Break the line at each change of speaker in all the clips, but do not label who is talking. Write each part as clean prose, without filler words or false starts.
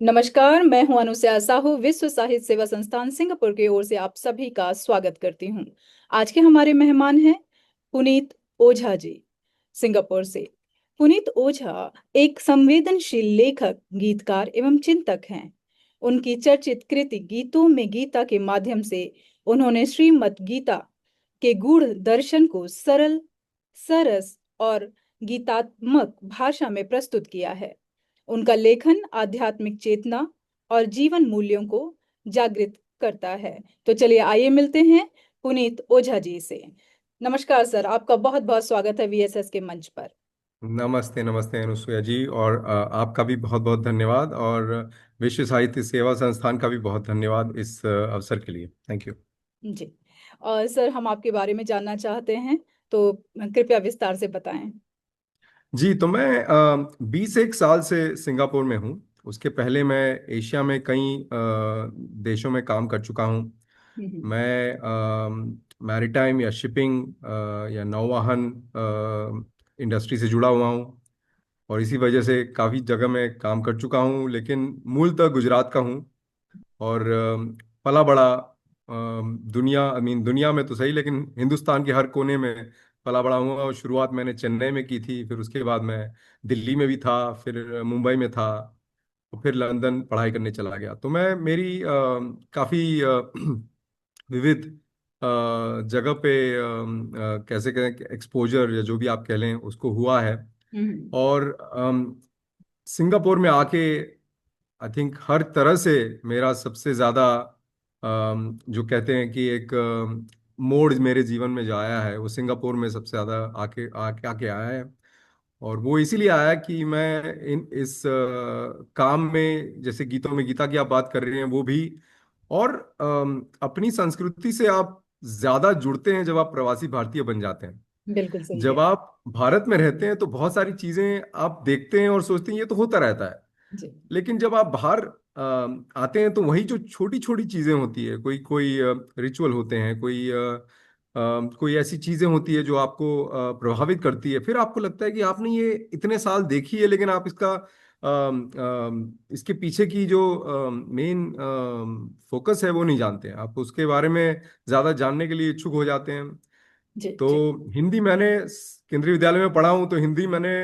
नमस्कार, मैं हूं अनुसया साहू। विश्व साहित्य सेवा संस्थान सिंगापुर की ओर से आप सभी का स्वागत करती हूं। आज के हमारे मेहमान हैं पुनीत ओझा जी, सिंगापुर से। पुनीत ओझा एक संवेदनशील लेखक, गीतकार एवं चिंतक हैं। उनकी चर्चित कृति गीतों में गीता के माध्यम से उन्होंने श्रीमद् गीता के गूढ़ दर्शन को सरल, सरस और गीतात्मक भाषा में प्रस्तुत किया है। उनका लेखन आध्यात्मिक चेतना और जीवन मूल्यों को जागृत करता है। तो चलिए आइए मिलते हैं पुनीत ओझा जी से। नमस्कार सर, आपका बहुत बहुत स्वागत है वीएसएस के मंच पर।
नमस्ते नमस्ते अनुसुया जी। और आपका भी बहुत बहुत धन्यवाद। और विश्व साहित्य सेवा संस्थान का भी बहुत धन्यवाद इस अवसर के लिए। Thank you.
जी। और सर, हम आपके बारे में जानना चाहते हैं, तो कृपया विस्तार से बताएं।
जी, तो मैं 21 साल से सिंगापुर में हूँ। उसके पहले मैं एशिया में कई देशों में काम कर चुका हूँ।
हम्म।
मैं मैरीटाइम या शिपिंग या नौवाहन इंडस्ट्री से जुड़ा हुआ हूँ। और इसी वजह से काफ़ी जगह में काम कर चुका हूँ, लेकिन मूलतः गुजरात का हूँ। और पला बड़ा दुनिया, दुनिया में तो सही, लेकिन हिंदुस्तान के हर कोने में पला बड़ा हुआ। और शुरुआत मैंने चेन्नई में की थी, फिर उसके बाद मैं दिल्ली में भी था, फिर मुंबई में था, और फिर लंदन पढ़ाई करने चला गया। तो मैं मेरी काफ़ी विविध जगह पे कैसे कहें, एक्सपोजर या जो भी आप कह लें उसको हुआ है।
हम्म।
और सिंगापुर में आके आई थिंक हर तरह से मेरा सबसे ज़्यादा जो कहते हैं कि एक मोड़ मेरे जीवन में जो आया है वो सिंगापुर में सबसे ज़्यादा आके आके आके आया है। और वो इसीलिए आया कि मैं इस काम में, जैसे गीतों में गीता की आप बात कर रहे हैं वो भी। और अपनी संस्कृति से आप ज़्यादा जुड़ते हैं जब आप प्रवासी भारतीय बन जाते हैं।
बिल्कुल सही
जब
है।
आप भारत में रहते हैं तो बहुत सारी चीजें आप देखते हैं और सोचते हैं ये तो होता रहता है।
जी।
लेकिन जब आप बाहर आते हैं तो वही जो छोटी छोटी चीजें होती है, कोई कोई रिचुअल होते हैं, कोई ऐसी चीजें होती है जो आपको प्रभावित करती है। फिर आपको लगता है कि आपने ये इतने साल देखी है, लेकिन आप इसके पीछे की जो मेन फोकस है वो नहीं जानते हैं। आप उसके बारे में ज्यादा जानने के लिए इच्छुक हो जाते हैं।
जी।
तो
जी।
हिंदी मैंने केंद्रीय विद्यालय में पढ़ा हूँ, तो हिंदी मैंने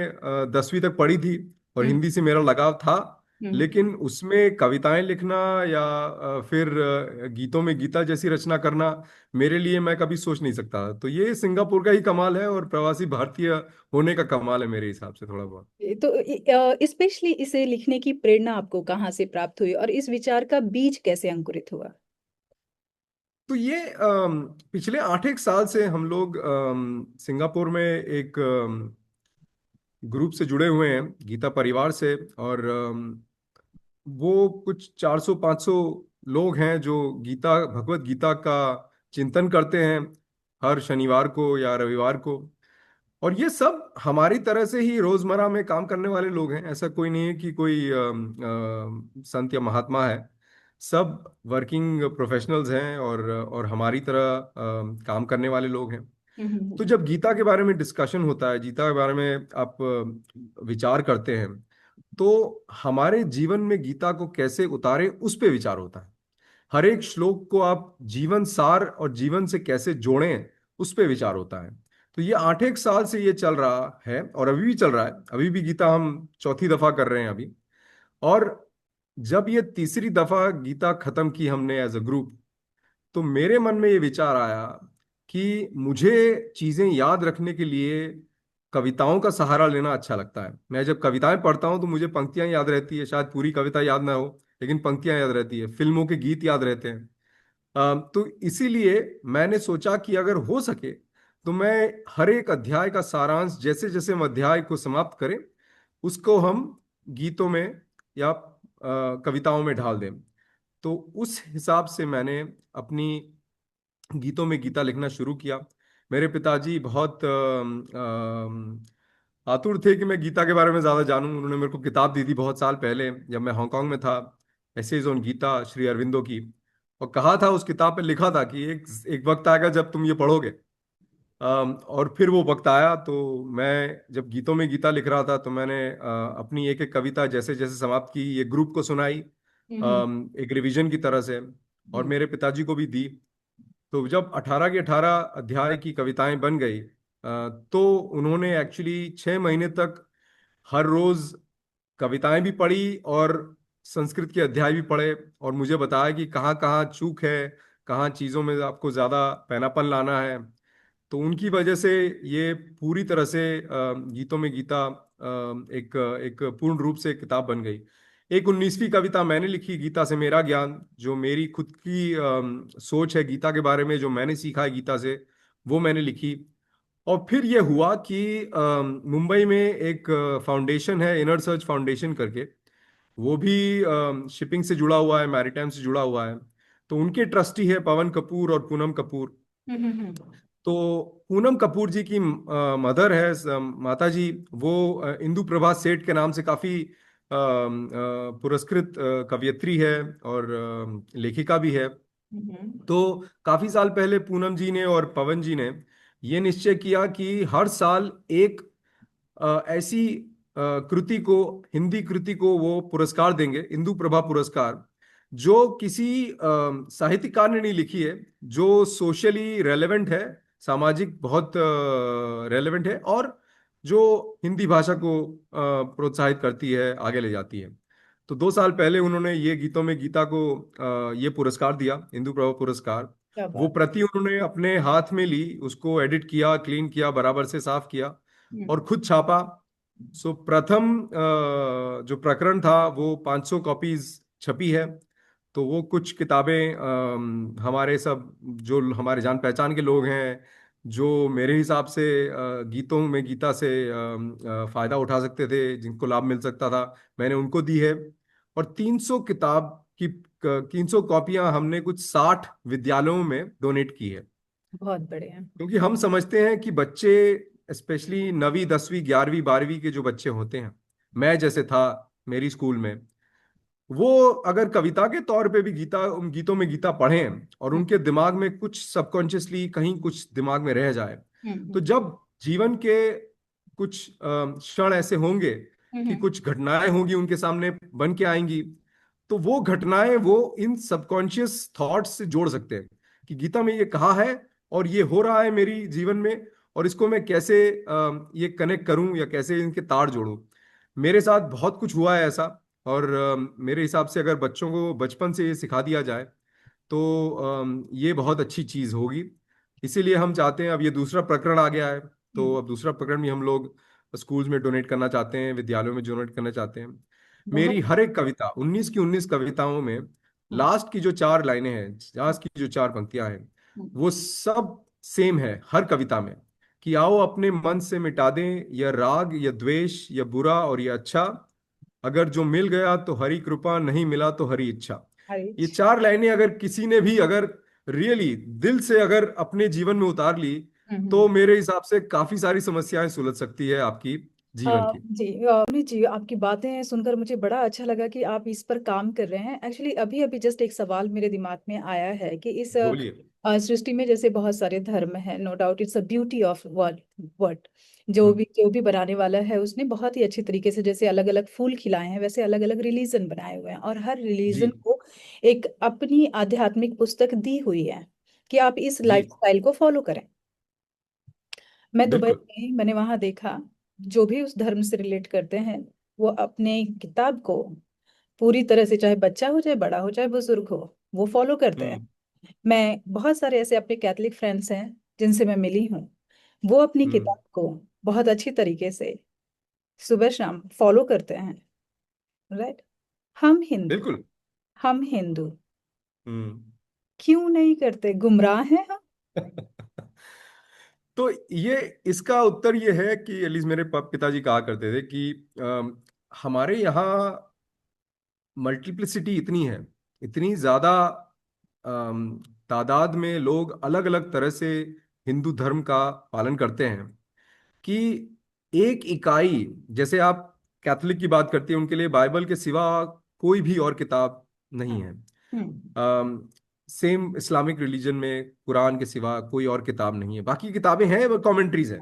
10वीं तक पढ़ी थी, और
हम्म।
हिंदी से मेरा लगाव था।
हम्म।
लेकिन उसमें कविताएं लिखना या फिर गीतों में गीता जैसी रचना करना मेरे लिए, मैं कभी सोच नहीं सकता। तो ये सिंगापुर का ही कमाल है, और प्रवासी भारतीय होने का कमाल है मेरे हिसाब से थोड़ा बहुत।
तो स्पेशली इसे लिखने की प्रेरणा आपको कहाँ से प्राप्त हुई और इस विचार का बीज कैसे अंकुरित हुआ?
तो ये पिछले 8 एक साल से हम लोग सिंगापुर में एक ग्रुप से जुड़े हुए हैं, गीता परिवार से। और वो कुछ 400 500 लोग हैं जो गीता, भगवत गीता का चिंतन करते हैं हर शनिवार को या रविवार को। और ये सब हमारी तरह से ही रोजमर्रा में काम करने वाले लोग हैं। ऐसा कोई नहीं है कि कोई संत या महात्मा है। सब वर्किंग प्रोफेशनल्स हैं, और हमारी तरह काम करने वाले लोग हैं। तो
हम्म।
जब गीता के बारे में डिस्कशन होता है, गीता के बारे में आप विचार करते हैं, तो हमारे जीवन में गीता को कैसे उतारे उस पे विचार होता है। हर एक श्लोक को आप जीवन सार और जीवन से कैसे जोड़ें उस पे विचार होता है। तो ये 8 एक साल से ये चल रहा है, और अभी भी चल रहा है। अभी भी गीता हम चौथी दफा कर रहे हैं अभी। और जब ये तीसरी दफा गीता खत्म की हमने एज अ ग्रुप, तो मेरे मन में ये विचार आया कि मुझे चीजें याद रखने के लिए कविताओं का सहारा लेना अच्छा लगता है। मैं जब कविताएं पढ़ता हूं तो मुझे पंक्तियां याद रहती है, शायद पूरी कविता याद ना हो, लेकिन पंक्तियां याद रहती है, फिल्मों के गीत याद रहते हैं। तो इसीलिए मैंने सोचा कि अगर हो सके तो मैं हर एक अध्याय का सारांश, जैसे जैसे हम अध्याय को समाप्त करें, उसको हम गीतों में या कविताओं में ढाल दें। तो उस हिसाब से मैंने अपनी गीतों में गीता लिखना शुरू किया। मेरे पिताजी बहुत आतुर थे कि मैं गीता के बारे में ज़्यादा जानूं। उन्होंने मेरे को किताब दी थी बहुत साल पहले, जब मैं हांगकांग में था, एसेज ऑन गीता श्री अरविंदो की। और कहा था, उस किताब पे लिखा था कि एक एक वक्त आएगा जब तुम ये पढ़ोगे। और फिर वो वक्त आया तो मैं जब गीतों में गीता लिख रहा था तो मैंने अपनी एक एक कविता जैसे जैसे समाप्त की, ये ग्रुप को सुनाई,
हम्म।
एक रिवीजन की तरह से, और
हम्म।
मेरे पिताजी को भी दी। तो जब 18 की 18 अध्याय की कविताएं बन गई, तो उन्होंने एक्चुअली 6 महीने तक हर रोज कविताएं भी पढ़ी और संस्कृत के अध्याय भी पढ़े, और मुझे बताया कि कहाँ कहाँ चूक है, कहाँ चीज़ों में आपको ज़्यादा पैनापन लाना है। तो उनकी वजह से ये पूरी तरह से गीतों में गीता एक एक पूर्ण रूप से किताब बन गई। एक 19वीं कविता मैंने लिखी, गीता से मेरा ज्ञान, जो मेरी खुद की सोच है गीता के बारे में, जो मैंने सीखा है गीता से, वो मैंने लिखी। और फिर ये हुआ कि मुंबई में एक फाउंडेशन है, इनर सर्च फाउंडेशन करके, वो भी शिपिंग से जुड़ा हुआ है, मैरीटाइम से जुड़ा हुआ है। तो उनके ट्रस्टी है पवन कपूर और पूनम कपूर। तो पूनम कपूर जी की मदर है, माता जी, वो इंदु प्रभा सेठ के नाम से काफी पुरस्कृत कवयित्री है और लेखिका भी है।
हम्म।
तो काफी साल पहले पूनम जी ने और पवन जी ने ये निश्चय किया कि हर साल एक ऐसी कृति को, हिंदी कृति को वो पुरस्कार देंगे, इंदु प्रभा पुरस्कार, जो किसी साहित्यकार ने नहीं लिखी है, जो सोशली रेलेवेंट है, सामाजिक बहुत रेलेवेंट है, और जो हिंदी भाषा को प्रोत्साहित करती है, आगे ले जाती है। तो 2 साल पहले उन्होंने ये गीतों में गीता को ये पुरस्कार दिया, इंदु प्रभा पुरस्कार।
क्या
वो
बात।
प्रति उन्होंने अपने हाथ में ली, उसको एडिट किया, क्लीन किया, बराबर से साफ किया, और
हम्म।
खुद छापा। सो प्रथम जो प्रकरण था वो 500 कॉपीज छपी है। तो वो कुछ किताबें हमारे सब जो हमारे जान पहचान के लोग हैं, जो मेरे हिसाब से गीतों में गीता से फायदा उठा सकते थे, जिनको लाभ मिल सकता था, मैंने उनको दी है। और 300 किताब की 300 कॉपियां हमने कुछ 60 विद्यालयों में डोनेट की है।
बहुत बढ़िया।
क्योंकि हम समझते हैं कि बच्चे, स्पेशली 9वीं 10वीं 11वीं 12वीं के जो बच्चे होते हैं, मैं जैसे था मेरी स्कूल में, वो अगर कविता के तौर पे भी गीता, उन गीतों में गीता पढ़ें और
हम्म।
उनके दिमाग में कुछ सबकॉन्शियसली कहीं कुछ दिमाग में रह जाए, तो
हम्म।
जब जीवन के कुछ क्षण ऐसे होंगे कि
हम्म।
कुछ घटनाएं होंगी उनके सामने बन के आएंगी, तो वो घटनाएं वो इन सबकॉन्शियस थॉट्स से जोड़ सकते हैं कि गीता में ये कहा है और ये हो रहा है मेरी जीवन में, और इसको मैं कैसे ये कनेक्ट करूं या कैसे इनके तार जोड़ूं। मेरे साथ बहुत कुछ हुआ है ऐसा। और मेरे हिसाब से अगर बच्चों को बचपन से ये सिखा दिया जाए तो ये बहुत अच्छी चीज होगी। इसीलिए हम चाहते हैं, अब ये दूसरा प्रकरण आ गया है, तो
हम्म।
अब दूसरा प्रकरण भी हम लोग स्कूल्स में डोनेट करना चाहते हैं, विद्यालयों में डोनेट करना चाहते हैं। मेरी
बहुत।
हर एक कविता, 19 की 19 कविताओं में
हम्म।
लास्ट की जो 4 लाइनें हैं, लास्ट की जो 4 पंक्तियां हैं,
हम्म।
वो सब सेम है हर कविता में, कि आओ अपने मन से मिटा दें यह राग, यह द्वेष, यह बुरा और यह अच्छा, अगर जो मिल गया तो हरी कृपा, नहीं मिला तो हरी इच्छा। ये
हरीश।
4 लाइनें अगर किसी ने भी अगर रियली दिल से अगर अपने जीवन में उतार ली, तो
हम्म।
मेरे हिसाब से काफी सारी समस्याएं सुलझ सकती है आपकी जीवन की।
जी पुनीत जी, आपकी बातें सुनकर मुझे बड़ा अच्छा लगा कि आप इस पर काम कर रहे हैं। एक्चुअली अभी अभी जस्ट एक सवाल मेरे दिमाग में आया है कि इस
बोलिए।
सृष्टि में जैसे बहुत सारे धर्म हैं, no doubt it's a beauty of world world.
Hmm.
जो भी बनाने वाला है उसने बहुत ही अच्छी तरीके से, जैसे अलग अलग फूल खिलाए हैं वैसे अलग अलग रिलीजन बनाए हुए हैं, और हर
जी।
रिलीजन को एक अपनी आध्यात्मिक पुस्तक दी हुई है कि आप इस
जी।
लाइफस्टाइल को फॉलो करें। मैं दुबई
बिल्कुल।
में, मैंने वहां देखा जो भी उस धर्म से रिलेट करते हैं वो अपने किताब को पूरी तरह से, चाहे बच्चा हो चाहे बड़ा हो चाहे बुजुर्ग हो, वो फॉलो करते हैं।
हम्म।
मैं बहुत सारे ऐसे अपने कैथलिक फ्रेंड्स हैं जिनसे मैं मिली हूँ, वो अपनी
हम्म।
किताब को बहुत अच्छी तरीके से सुबह शाम फॉलो करते हैं। राइट। हम हिंदू,
बिल्कुल।
हम हिंदू
हम्म।
क्यों नहीं करते? गुमराह हैं हम।
तो ये, इसका उत्तर ये है कि एटलीस्ट मेरे पिताजी कहा करते थे कि हमारे यहाँ मल्टीप्लिसिटी इतनी है, इतनी ज्यादा अम, तादाद में लोग अलग अलग तरह से हिंदू धर्म का पालन करते हैं, कि एक इकाई, जैसे आप कैथोलिक की बात करती हैं, उनके लिए बाइबल के सिवा कोई भी और किताब नहीं
हम्म।
है।
हम्म।
सेम इस्लामिक रिलीजन में कुरान के सिवा कोई और किताब नहीं है, बाकी किताबें हैं वो कमेंट्रीज हैं।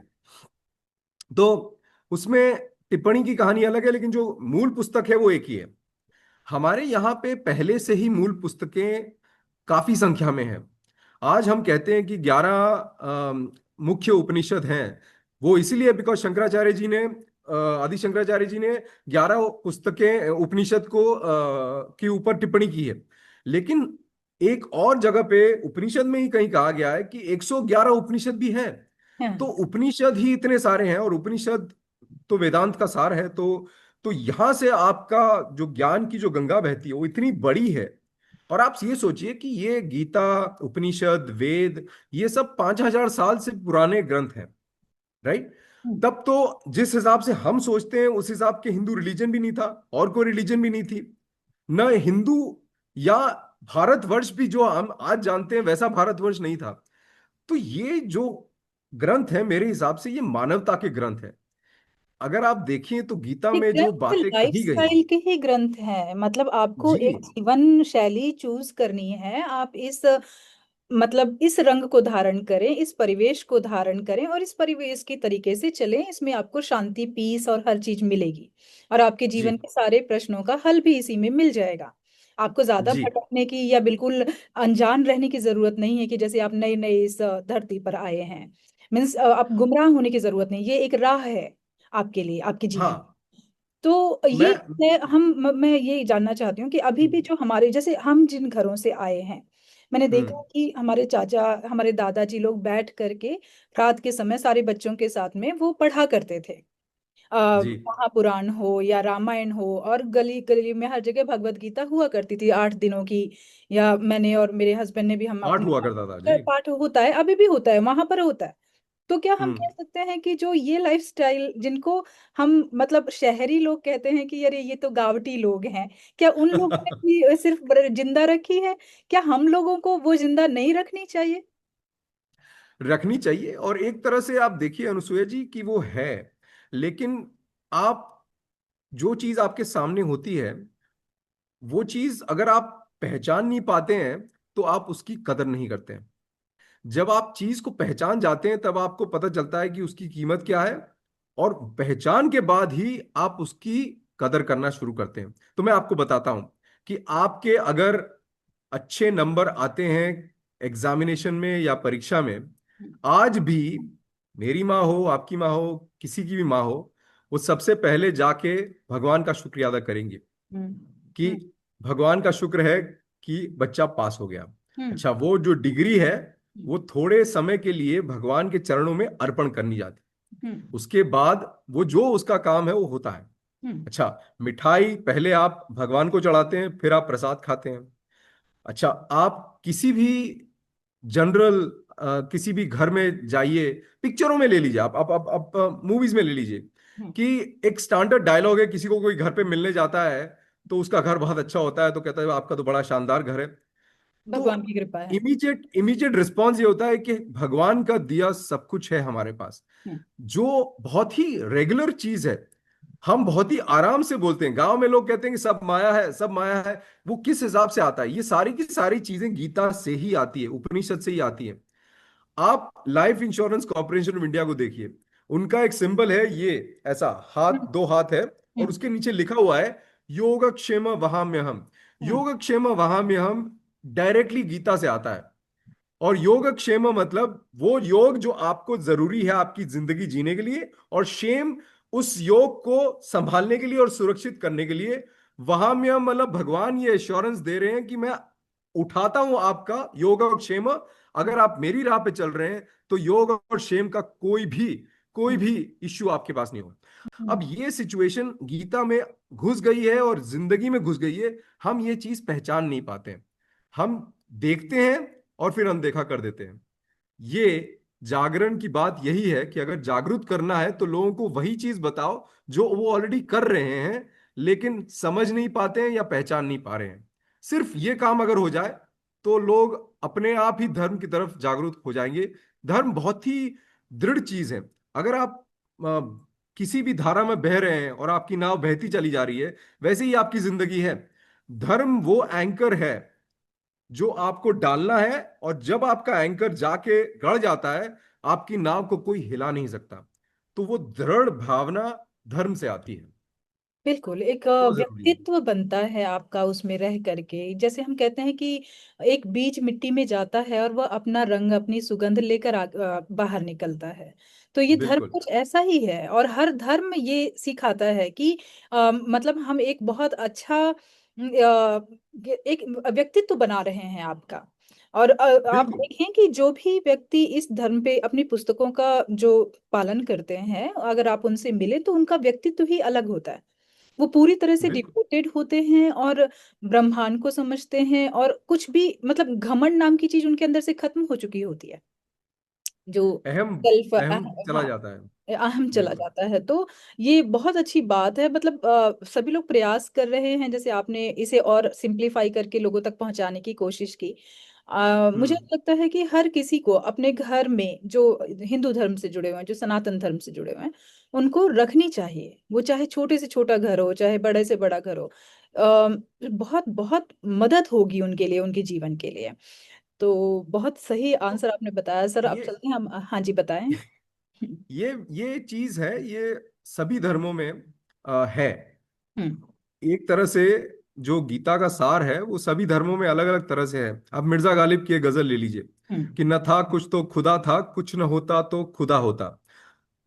तो उसमें टिप्पणी की कहानी अलग है, लेकिन जो मूल पुस्तक है वो एक ही है। हमारे यहाँ पे पहले से ही मूल पुस्तकें काफी संख्या में हैं। आज हम कहते हैं कि 11 मुख्य उपनिषद हैं। वो इसीलिए बिकॉज शंकराचार्य जी ने आदि शंकराचार्य जी ने 11 पुस्तकें उपनिषद को के ऊपर टिप्पणी की है। लेकिन एक और जगह पे उपनिषद में ही कहीं कहा गया है कि 111 उपनिषद भी हैं। तो
हाँ।
उपनिषद ही इतने सारे हैं, और उपनिषद तो वेदांत का सार है। तो यहां से आपका जो ज्ञान की जो गंगा बहती है वो इतनी बड़ी है। और आप ये सोचिए कि ये गीता, उपनिषद, वेद, ये सब 5,000 साल से पुराने ग्रंथ हैं, राइट?
हम्म।
तब तो जिस हिसाब से हम सोचते हैं उस हिसाब के हिंदू रिलीजन भी नहीं था, और कोई रिलीजन भी नहीं थी। न हिंदू या भारतवर्ष भी जो हम आज जानते हैं वैसा भारतवर्ष नहीं था। तो ये जो ग्रंथ है मेरे हिसाब से ये मानवता के ग्रंथ है। अगर आप देखिए तो गीता
ये
में जो
ग्रंथ
बातें कही गई हैं।
लाइफस्टाइल के ही ग्रंथ हैं, मतलब आपको
जी।
एक जीवन शैली चूज करनी है। आप इस मतलब इस रंग को धारण करें, इस परिवेश को धारण करें और इस परिवेश के तरीके से चलें, इसमें आपको शांति, पीस और हर चीज मिलेगी। और आपके
जी।
जीवन के सारे प्रश्नों का हल भी इसी में मिल जाएगा। आपको ज्यादा
जी।
भटकने की या बिल्कुल अनजान रहने की जरूरत नहीं है कि जैसे आप नए नए इस धरती पर आए हैं। मीन्स आप गुमराह होने की जरूरत नहीं, ये एक राह है आपके लिए, आपके जीवन।
हाँ।
तो ये
मैं
है, मैं ये जानना चाहती हूँ कि अभी भी जो हमारे जैसे हम जिन घरों से आए हैं, मैंने देखा
हम्म।
कि हमारे चाचा, हमारे दादाजी लोग बैठ करके रात के समय सारे बच्चों के साथ में वो पढ़ा करते थे।
जी।
महापुराण हो या रामायण हो, और गली गली में हर जगह भगवत गीता हुआ करती थी 8 दिनों की। या मैंने और मेरे हस्बैंड ने भी, हम
पाठ
अपने
हुआ करता था जी।
पाठ होता है, अभी भी होता है, वहां पर होता है। तो क्या हम कह
हम्म।
सकते हैं कि जो ये लाइफस्टाइल जिनको हम मतलब शहरी लोग कहते हैं कि अरे ये तो गावटी लोग हैं, क्या उन लोगों ने भी सिर्फ जिंदा रखी है? क्या हम लोगों को वो जिंदा नहीं रखनी चाहिए?
रखनी चाहिए, और एक तरह से आप देखिए अनुसुईया जी कि वो है। लेकिन आप जो चीज आपके सामने होती है वो चीज अगर आप पहचान नहीं पाते हैं तो आप उसकी कदर नहीं करते हैं। जब आप चीज को पहचान जाते हैं तब आपको पता चलता है कि उसकी कीमत क्या है, और पहचान के बाद ही आप उसकी कदर करना शुरू करते हैं। तो मैं आपको बताता हूं कि आपके अगर अच्छे नंबर आते हैं एग्जामिनेशन में या परीक्षा में, आज भी मेरी माँ हो, आपकी माँ हो, किसी की भी माँ हो, वो सबसे पहले जाके भगवान का शुक्रिया अदा करेंगे
हम्म।
कि
हम्म।
भगवान का शुक्र है कि बच्चा पास हो गया।
हम्म।
अच्छा, वो जो डिग्री है वो थोड़े समय के लिए भगवान के चरणों में अर्पण करनी जाती,
हम्म।
उसके बाद वो जो उसका काम है वो होता है।
हम्म।
अच्छा, मिठाई पहले आप भगवान को चढ़ाते हैं, फिर आप प्रसाद खाते हैं। अच्छा, आप किसी भी जनरल किसी भी घर में जाइए, पिक्चरों में ले लीजिए, आप मूवीज में ले लीजिए
हम्म।
कि एक स्टैंडर्ड डायलॉग है, किसी को कोई घर पे मिलने जाता है तो उसका घर बहुत अच्छा होता है तो कहता है आपका तो बड़ा शानदार घर है। तो
भगवान की कृपा है।
इमीडिएट इमीडिएट रिस्पॉन्स ये होता है कि भगवान का दिया सब कुछ है हमारे पास,
हम्म।
जो बहुत ही रेगुलर चीज है। हम बहुत ही आराम से बोलते हैं, गांव में लोग कहते हैं कि सब माया है, सब माया है। वो किस हिसाब से आता है? ये सारी की सारी चीजें गीता से ही आती है, उपनिषद से ही आती है। आप life insurance corporation of India को देखिए, उनका एक सिंबल है ये, ऐसा हाथ,
हम्म।
दो हाथ है, और
हम्म।
उसके नीचे लिखा हुआ है योगक्षेम वहाम्यहम।
हम्म।
योगक्षेम वहाम्यहम डायरेक्टली गीता से आता है। और योगक्षेम मतलब वो योग जो आपको जरूरी है आपकी जिंदगी जीने के लिए, और क्षेम उस योग को संभालने के लिए और सुरक्षित करने के लिए। वहाम्यहम मतलब भगवान ये एश्योरेंस दे रहे हैं कि मैं उठाता हूं आपका योग और क्षेम। अगर आप मेरी राह पे चल रहे हैं तो योग और क्षेम का कोई
हम्म।
भी इश्यू आपके पास नहीं होगा।
हम्म।
अब ये सिचुएशन गीता में घुस गई है और जिंदगी में घुस गई है। हम ये चीज पहचान नहीं पाते हैं, हम देखते हैं और फिर अनदेखा कर देते हैं। ये जागरण की बात यही है कि अगर जागरूक करना है तो लोगों को वही चीज बताओ जो वो ऑलरेडी कर रहे हैं, लेकिन समझ नहीं पाते हैं या पहचान नहीं पा रहे हैं। सिर्फ ये काम अगर हो जाए तो लोग अपने आप ही धर्म की तरफ जागरूक हो जाएंगे। धर्म बहुत ही दृढ़ चीज है। अगर आप किसी भी धारा में बह रहे हैं और आपकी नाव बहती चली जा रही है, वैसे ही आपकी जिंदगी है। धर्म वो एंकर है जो आपको डालना है, और जब आपका एंकर जाके गड़ जाता है, आपकी नाव को कोई हिला नहीं सकता। तो वो दृढ़ भावना धर्म से आती है।
बिल्कुल, एक
वो जरूरी है।
व्यक्तित्व बनता है आपका उसमें रह करके। जैसे हम कहते हैं कि एक बीज मिट्टी में जाता है और वह अपना रंग अपनी सुगंध लेकर बाहर निकलता है। तो ये धर्म
बिल्कुल।
कुछ ऐसा ही है, और हर धर्म ये सिखाता है कि मतलब हम एक बहुत अच्छा एक व्यक्तित्व बना रहे हैं आपका। और आप
बिल्कुल।
देखें कि जो भी व्यक्ति इस धर्म पे अपनी पुस्तकों का जो पालन करते हैं, अगर आप उनसे मिले तो उनका व्यक्तित्व ही अलग होता है। वो पूरी तरह से
बिल्कुल।
डिवोटेड होते हैं और ब्रह्मांड को समझते हैं, और कुछ भी मतलब घमंड नाम की चीज उनके अंदर से खत्म हो चुकी होती है। जो
अहम
सेल्फ,
अहम चला
हाँ,
जाता है।
अहम चला
बिल्कुल।
जाता है। तो ये बहुत अच्छी बात है। मतलब सभी लोग प्रयास कर रहे हैं, जैसे आपने इसे और सिंप्लीफाई करके लोगों तक पहुंचाने की कोशिश की। मुझे
हम्म।
लगता है कि हर किसी को अपने घर में जो हिंदू धर्म से जुड़े हुए हैं, जो सनातन धर्म से जुड़े हुए हैं, उनको रखनी चाहिए। वो चाहे छोटे से छोटा घर हो, चाहे बड़े से बड़ा घर हो। बहुत बहुत मदद होगी उनके लिए, उनके जीवन के लिए। तो बहुत सही
तो
आंसर आपने बताया सर। अब
ये
चलते हैं हम, हाँ जी बताएं।
ये चीज है, ये सभी धर्मों में है।
हम्म।
एक तरह से जो गीता का सार है वो सभी धर्मों में अलग अलग तरह से है। अब मिर्जा गालिब की एक गजल ले लीजिए
हम्म।
कि न था कुछ तो खुदा था, कुछ न होता तो खुदा होता।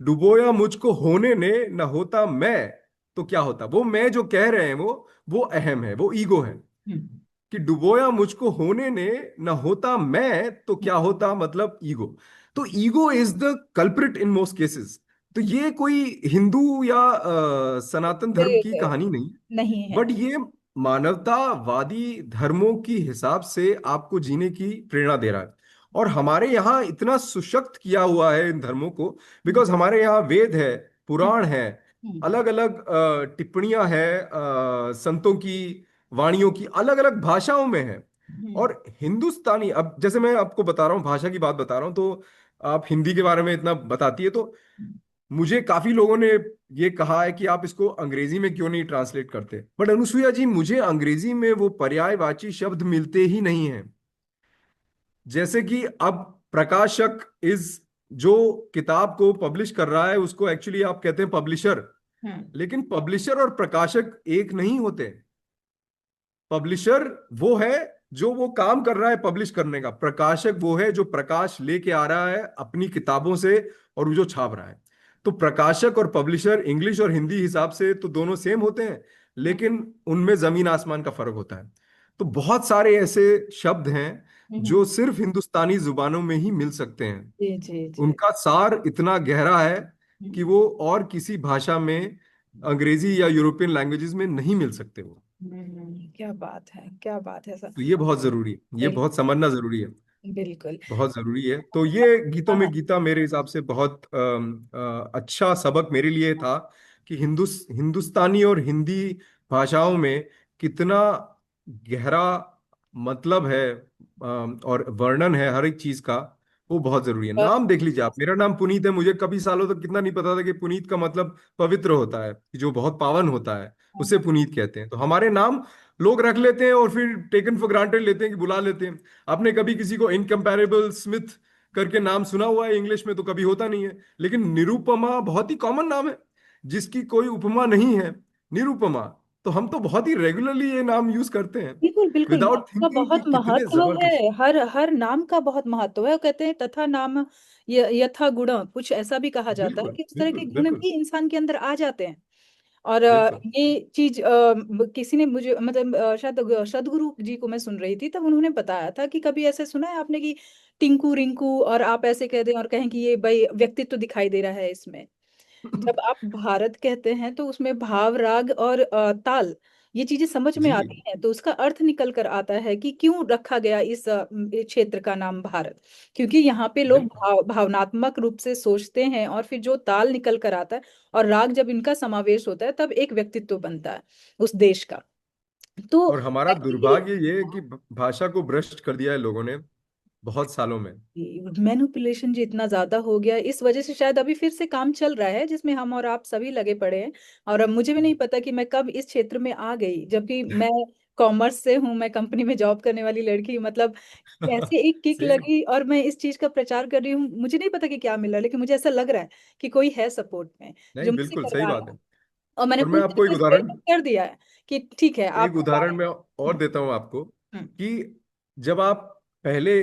डुबोया मुझको होने ने, न होता मैं तो क्या होता। वो मैं जो कह रहे हैं वो अहम है, वो ईगो है।
हम्म।
कि डुबोया मुझको होने ने, न होता मैं तो क्या होता, मतलब ईगो। तो ego is the culprit in most cases. तो ये कोई हिंदू या सनातन धर्म की
ये
कहानी नहीं,
नहीं है।
बट ये मानवतावादी धर्मों की हिसाब से आपको जीने की प्रेरणा दे रहा है। और हमारे यहाँ इतना सुशक्त किया हुआ है इन धर्मों को,
हम्म।
बिकॉज हमारे यहाँ वेद है,
हम्म।
पुराण है,
हम्म।
अलग अलग टिप्पणियां हैं, संतों की वाणियों की अलग अलग भाषाओं में है।
हम्म।
और हिंदुस्तानी, अब जैसे मैं आपको बता रहा हूँ, भाषा की बात बता रहा हूँ, तो आप हिंदी के बारे में इतना बताती है, तो मुझे काफी लोगों ने ये कहा है कि आप इसको अंग्रेजी में क्यों नहीं ट्रांसलेट करते, बट अनुसुईया जी, मुझे अंग्रेजी में वो पर्यायवाची शब्द मिलते ही नहीं हैं। जैसे कि अब प्रकाशक इज, जो किताब को पब्लिश कर रहा है उसको एक्चुअली आप कहते हैं पब्लिशर।
हम्म।
लेकिन पब्लिशर और प्रकाशक एक नहीं होते। पब्लिशर वो है जो वो काम कर रहा है पब्लिश करने का, प्रकाशक वो है जो प्रकाश लेके आ रहा है अपनी किताबों से और वो जो छाप रहा है। तो प्रकाशक और पब्लिशर इंग्लिश और हिंदी हिसाब से तो दोनों सेम होते हैं, लेकिन उनमें जमीन आसमान का फर्क होता है। तो बहुत सारे ऐसे शब्द हैं
हम्म।
जो सिर्फ हिंदुस्तानी जुबानों में ही मिल सकते हैं।
जी जी जी।
उनका सार इतना गहरा है कि
हम्म।
वो और किसी भाषा में, अंग्रेजी या यूरोपियन लैंग्वेजेस में नहीं मिल सकते वो।
क्या बात है, क्या बात है सर।
तो ये बहुत जरूरी है, ये
बिल,
बहुत समझना जरूरी है।
बिल्कुल।
बहुत जरूरी है। तो ये गीतों में
हाँ।
गीता मेरे हिसाब से बहुत अच्छा सबक मेरे लिए था कि हिंदुस्तानी और हिंदी भाषाओं में कितना गहरा मतलब है, और वर्णन है हर एक चीज का। वो बहुत जरूरी है।
अ,
नाम देख लीजिए आप, मेरा नाम पुनीत है, मुझे कभी सालों तक कितना नहीं पता था कि पुनीत का मतलब पवित्र होता है, कि जो बहुत पावन होता है उसे पुनीत कहते हैं। तो हमारे नाम लोग रख लेते हैं और फिर टेकन फॉर ग्रांटेड लेते हैं कि बुला लेते हैं। आपने कभी किसी को इनकम्पैरेबल स्मिथ करके नाम सुना हुआ है इंग्लिश में? तो कभी होता नहीं है। लेकिन निरुपमा बहुत ही कॉमन नाम है, जिसकी कोई उपमा नहीं है, निरुपमा। तो हम तो बहुत ही रेगुलरली ये नाम यूज करते हैं
बिल्कुल बिल्कुल, नाम
विदाउट
का
थिंकिंग कि
बहुत
कितने
महत्व है।
जबरदस्त।
हर हर नाम का बहुत महत्व है। वो कहते हैं तथा नाम यथा गुण, कुछ ऐसा भी कहा जाता है
बिल्कुल
कि उस तरह के
बिल्कुल
गुण
बिल्कुल
भी इंसान के अंदर आ जाते हैं। और
बिल्कुल।
ये चीज किसी ने मुझे मतलब शायद सदगुरु जी को मैं सुन रही थी, तब उन्होंने बताया था कि कभी ऐसे सुना है आपने कि टिंकू रिंकू, और आप ऐसे कह दें और कहें कि ये भाई व्यक्तित्व दिखाई दे रहा है इसमें। जब आप भारत कहते हैं तो उसमें भाव, राग और ताल, ये चीजें समझ में
जी।
आती हैं, तो उसका अर्थ निकल कर आता है कि क्यों रखा गया इस क्षेत्र का नाम भारत। क्योंकि यहाँ पे लोग
बिल्कुल।
भावनात्मक रूप से सोचते हैं, और फिर जो ताल निकल कर आता है और राग जब इनका समावेश होता है, तब एक व्यक्तित्व बनता है उस देश का। तो
और हमारा दुर्भाग्य ये है कि भाषा को भ्रष्ट कर दिया है लोगों ने बहुत सालों में।
मैनुपुलेशन जो इतना ज्यादा हो गया, इस वजह से शायद अभी फिर से काम चल रहा है जिसमें हम और आप सभी लगे पड़े हैं। और अब मुझे भी नहीं पता कि मैं कब इस क्षेत्र में आ गई, जबकि मैं कॉमर्स से हूँ, मैं कंपनी में जॉब करने वाली लड़की, मतलब कैसे एक किक
सेम।
लगी और मैं इस चीज का प्रचार कर रही हूँ। मुझे नहीं पता कि क्या मिल रहा है, लेकिन मुझे ऐसा लग रहा है कि कोई है सपोर्ट में
नहीं,
जो मुझसे
बिल्कुल सही
करवा
बात
रहा
है।
है। और मैंने
और मैं
पूरी
आपको एक
तरीके से
उदाहरण,
वेलकम कर दिया है कि ठीक है आप
एक उदाहरण मैं और
हम्म
देता हूं आपको
हम्म
कि जब आप पहले,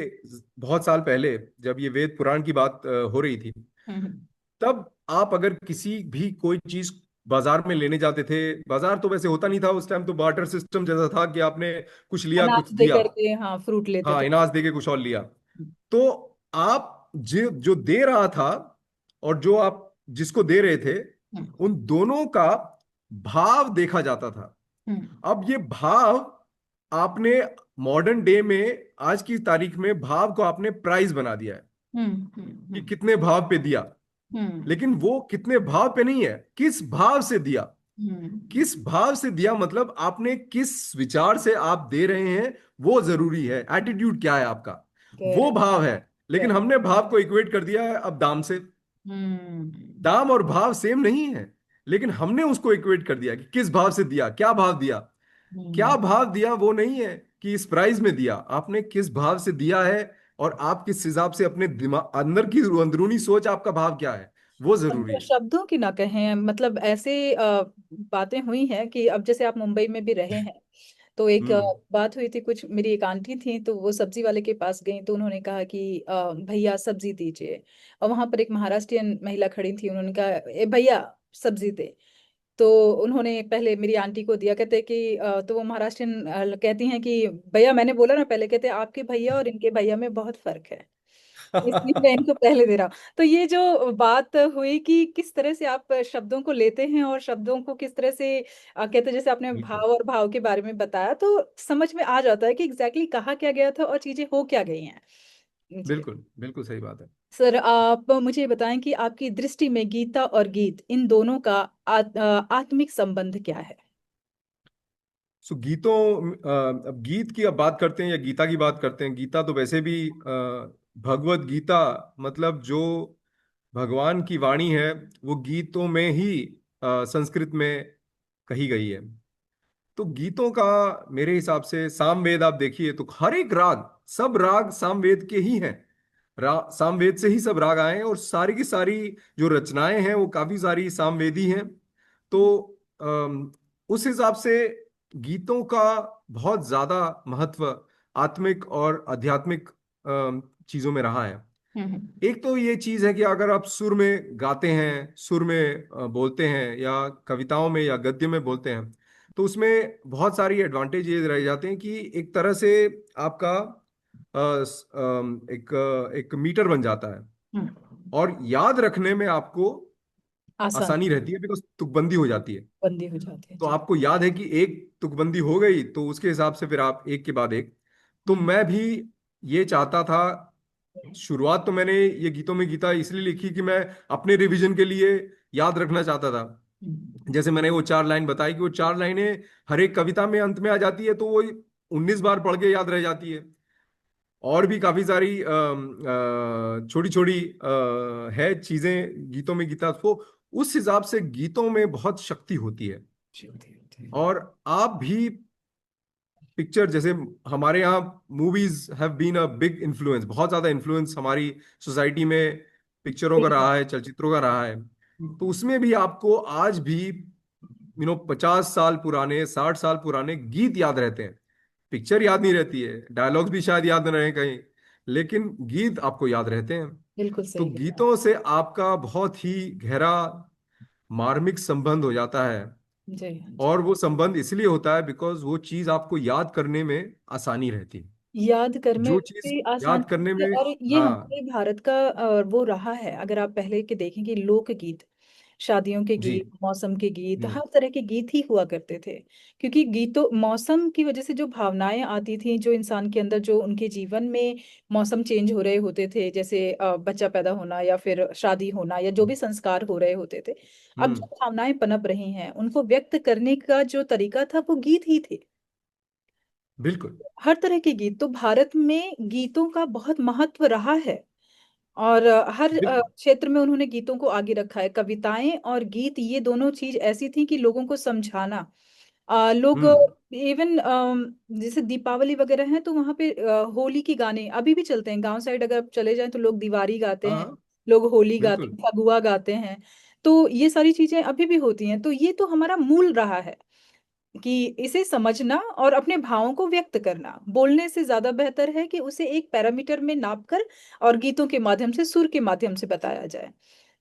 बहुत साल पहले, जब ये वेद पुराण की बात हो रही थी,
हम्म।
तब आप अगर किसी भी कोई चीज बाजार में लेने जाते थे, बाजार तो वैसे होता नहीं था उस टाइम, तो बार्टर सिस्टम जैसा था कि आपने कुछ लिया कुछ
अनाज दे
दिया।
करके हाँ फ्रूट लेते
हाँ,
थे।
इनाज दे के कुछ और लिया। तो आप जो जो दे रहा था और जो आप जिसको दे रहे थे,
हम्म
उन दोनों का भाव देखा जाता था।
हम्म
अब ये भाव आपने मॉडर्न डे में, आज की तारीख में भाव को आपने प्राइस बना दिया है कि
हम्म
कितने भाव पे दिया।
हम्म
लेकिन वो कितने भाव पे नहीं है, किस भाव से दिया।
हम्म।
किस भाव से दिया मतलब आपने किस विचार से आप दे रहे हैं, वो जरूरी है। एटीट्यूड क्या है आपका, वो
करेक्ट
भाव है। लेकिन
करेक्ट।
हमने भाव को इक्वेट कर दिया है अब दाम से।
हम्म
दाम और भाव सेम नहीं है, लेकिन हमने उसको इक्वेट कर दिया कि किस भाव से दिया, क्या भाव दिया। क्या
हम्म।
भाव दिया वो नहीं है कि इस प्राइस में दिया, आपने किस भाव से दिया है। और आप किस हिसाब से अपने दिमाग अंदर की अंदरूनी सोच, आपका भाव क्या है, वो जरूरी
अब
है।
शब्दों की ना कहें, मतलब ऐसे बातें हुई हैं कि अब जैसे आप मुंबई में भी रहे हैं, तो एक
हम्म।
बात हुई थी, कुछ मेरी एक आंटी थी, तो वो सब्जी वाले के पास गई, तो उन्होंने कहा कि भैया सब्जी दीजिए। और वहां पर एक महाराष्ट्रियन महिला खड़ी थी, उन्होंने कहा ए भैया सब्जी दे। तो उन्होंने पहले मेरी आंटी को दिया, कहते कि तो वो महाराष्ट्रियन कहती हैं कि भैया मैंने बोला ना पहले, कहते आपके भैया और इनके भैया में बहुत फर्क है, इसलिए मैं इनको पहले दे रहा हूँ। तो ये जो बात हुई कि किस तरह से आप शब्दों को लेते हैं और शब्दों को किस तरह से कहते हैं, जैसे आपने
बिल्कुल,
भाव और भाव के बारे में बताया, तो समझ में आ जाता है कि एग्जैक्टली कहा क्या गया था और चीजें हो क्या गई हैं। जी।
बिल्कुल, बिल्कुल सही बात है।
सर आप मुझे बताएं कि आपकी दृष्टि में गीता और गीत इन दोनों का आत्मिक संबंध क्या है।
सो गीतों, अब गीत की अब बात करते हैं या गीता की बात करते हैं। गीता तो वैसे भी भगवत गीता, मतलब जो भगवान की वाणी है, वो गीतों में ही संस्कृत में कही गई है। तो गीतों का मेरे हिसाब से सामवेद आप देखिए तो हर एक राग, सब राग सामवेद के ही हैं। सामवेद से ही सब राग आए हैं, और सारी की सारी जो रचनाएं हैं वो काफी सारी सामवेदी हैं। तो उस हिसाब से गीतों का बहुत ज्यादा महत्व आत्मिक और आध्यात्मिक चीजों में रहा है।
हम्म
एक तो ये चीज है कि अगर आप सुर में गाते हैं, सुर में बोलते हैं, या कविताओं में या गद्य में बोलते हैं, तो उसमें बहुत सारी एडवांटेज ये रह जाते हैं कि एक तरह से आपका एक मीटर बन जाता है।
हम्म।
और याद रखने में आपको
आसान
आसानी रहती है, बिकॉज तुकबंदी हो जाती है।
बंदी हो जाती है
तो
जी।
आपको याद है कि एक तुकबंदी हो गई, तो उसके हिसाब से फिर आप एक के बाद एक। तो
हम्म
मैं भी ये चाहता था। शुरुआत तो मैंने ये गीतों में गीता इसलिए लिखी कि मैं अपने रिवीजन के लिए याद रखना चाहता था।
हम्म
जैसे मैंने वो 4 लाइन बताई कि वो 4 लाइनें हर एक कविता में अंत में आ जाती है, तो वो 19 बार पढ़ के याद रह जाती है। और भी काफी सारी छोटी छोटी है चीजें गीतों में। गीता को उस हिसाब से गीतों में बहुत शक्ति होती है।
जी।
और आप भी पिक्चर जैसे, हमारे यहाँ movies have been a big influence, बहुत ज्यादा इन्फ्लुएंस हमारी सोसाइटी में पिक्चरों का
बिल्कुल।
रहा है, चलचित्रों का रहा है। तो उसमें भी आपको आज भी 50 साल पुराने, 60 साल पुराने गीत याद रहते हैं। पिक्चर याद नहीं रहती है, डायलॉग्स भी शायद याद न रहे कहीं, लेकिन गीत आपको याद रहते हैं।
बिल्कुल
तो
सही कह रहा
गीतों से आपका बहुत ही गहरा मार्मिक संबंध हो जाता है।
हैं। जी जी।
और वो संबंध इसलिए होता है बिकॉज वो चीज आपको याद करने में आसानी रहती है।
याद कर में
जो चीज
भी आसान
याद करने
है,
में,
और ये
हाँ,
हमारे भारत का वो रहा है। अगर आप पहले के देखें कि लोकगीत, शादियों के
जी,
गीत, मौसम के गीत,
हम्म,
हर तरह के गीत ही हुआ करते थे। क्योंकि गीतों मौसम की वजह से जो भावनाएं आती थी, जो इंसान के अंदर, जो उनके जीवन में मौसम चेंज हो रहे होते थे, जैसे बच्चा पैदा होना या फिर शादी होना या जो भी संस्कार हो रहे होते थे, अब जो
हम्म,
भावनाएं पनप रही हैं उनको व्यक्त करने का जो तरीका था वो गीत ही थे।
बिल्कुल,
हर तरह के गीत, तो भारत में गीतों का बहुत महत्व रहा है। और हर
बिल्कुल,
क्षेत्र में उन्होंने गीतों को आगे रखा है। कविताएं और गीत ये दोनों चीज ऐसी थी कि लोगों को समझाना, लोग
हम्म।
इवन जैसे दीपावली वगैरह है तो वहां पे होली की गाने अभी भी चलते हैं। गांव साइड अगर आप चले जाएं तो लोग दिवाली गाते
हाँ
हैं,
हाँ,
लोग होली गाते
बिल्कुल
हैं, फगुआ गाते हैं। तो ये सारी चीजें अभी भी होती हैं। तो ये तो हमारा मूल रहा है कि इसे समझना और अपने भावों को व्यक्त करना बोलने से ज्यादा बेहतर है कि उसे एक पैरामीटर में नाप कर और गीतों के माध्यम से, सुर के माध्यम से बताया जाए।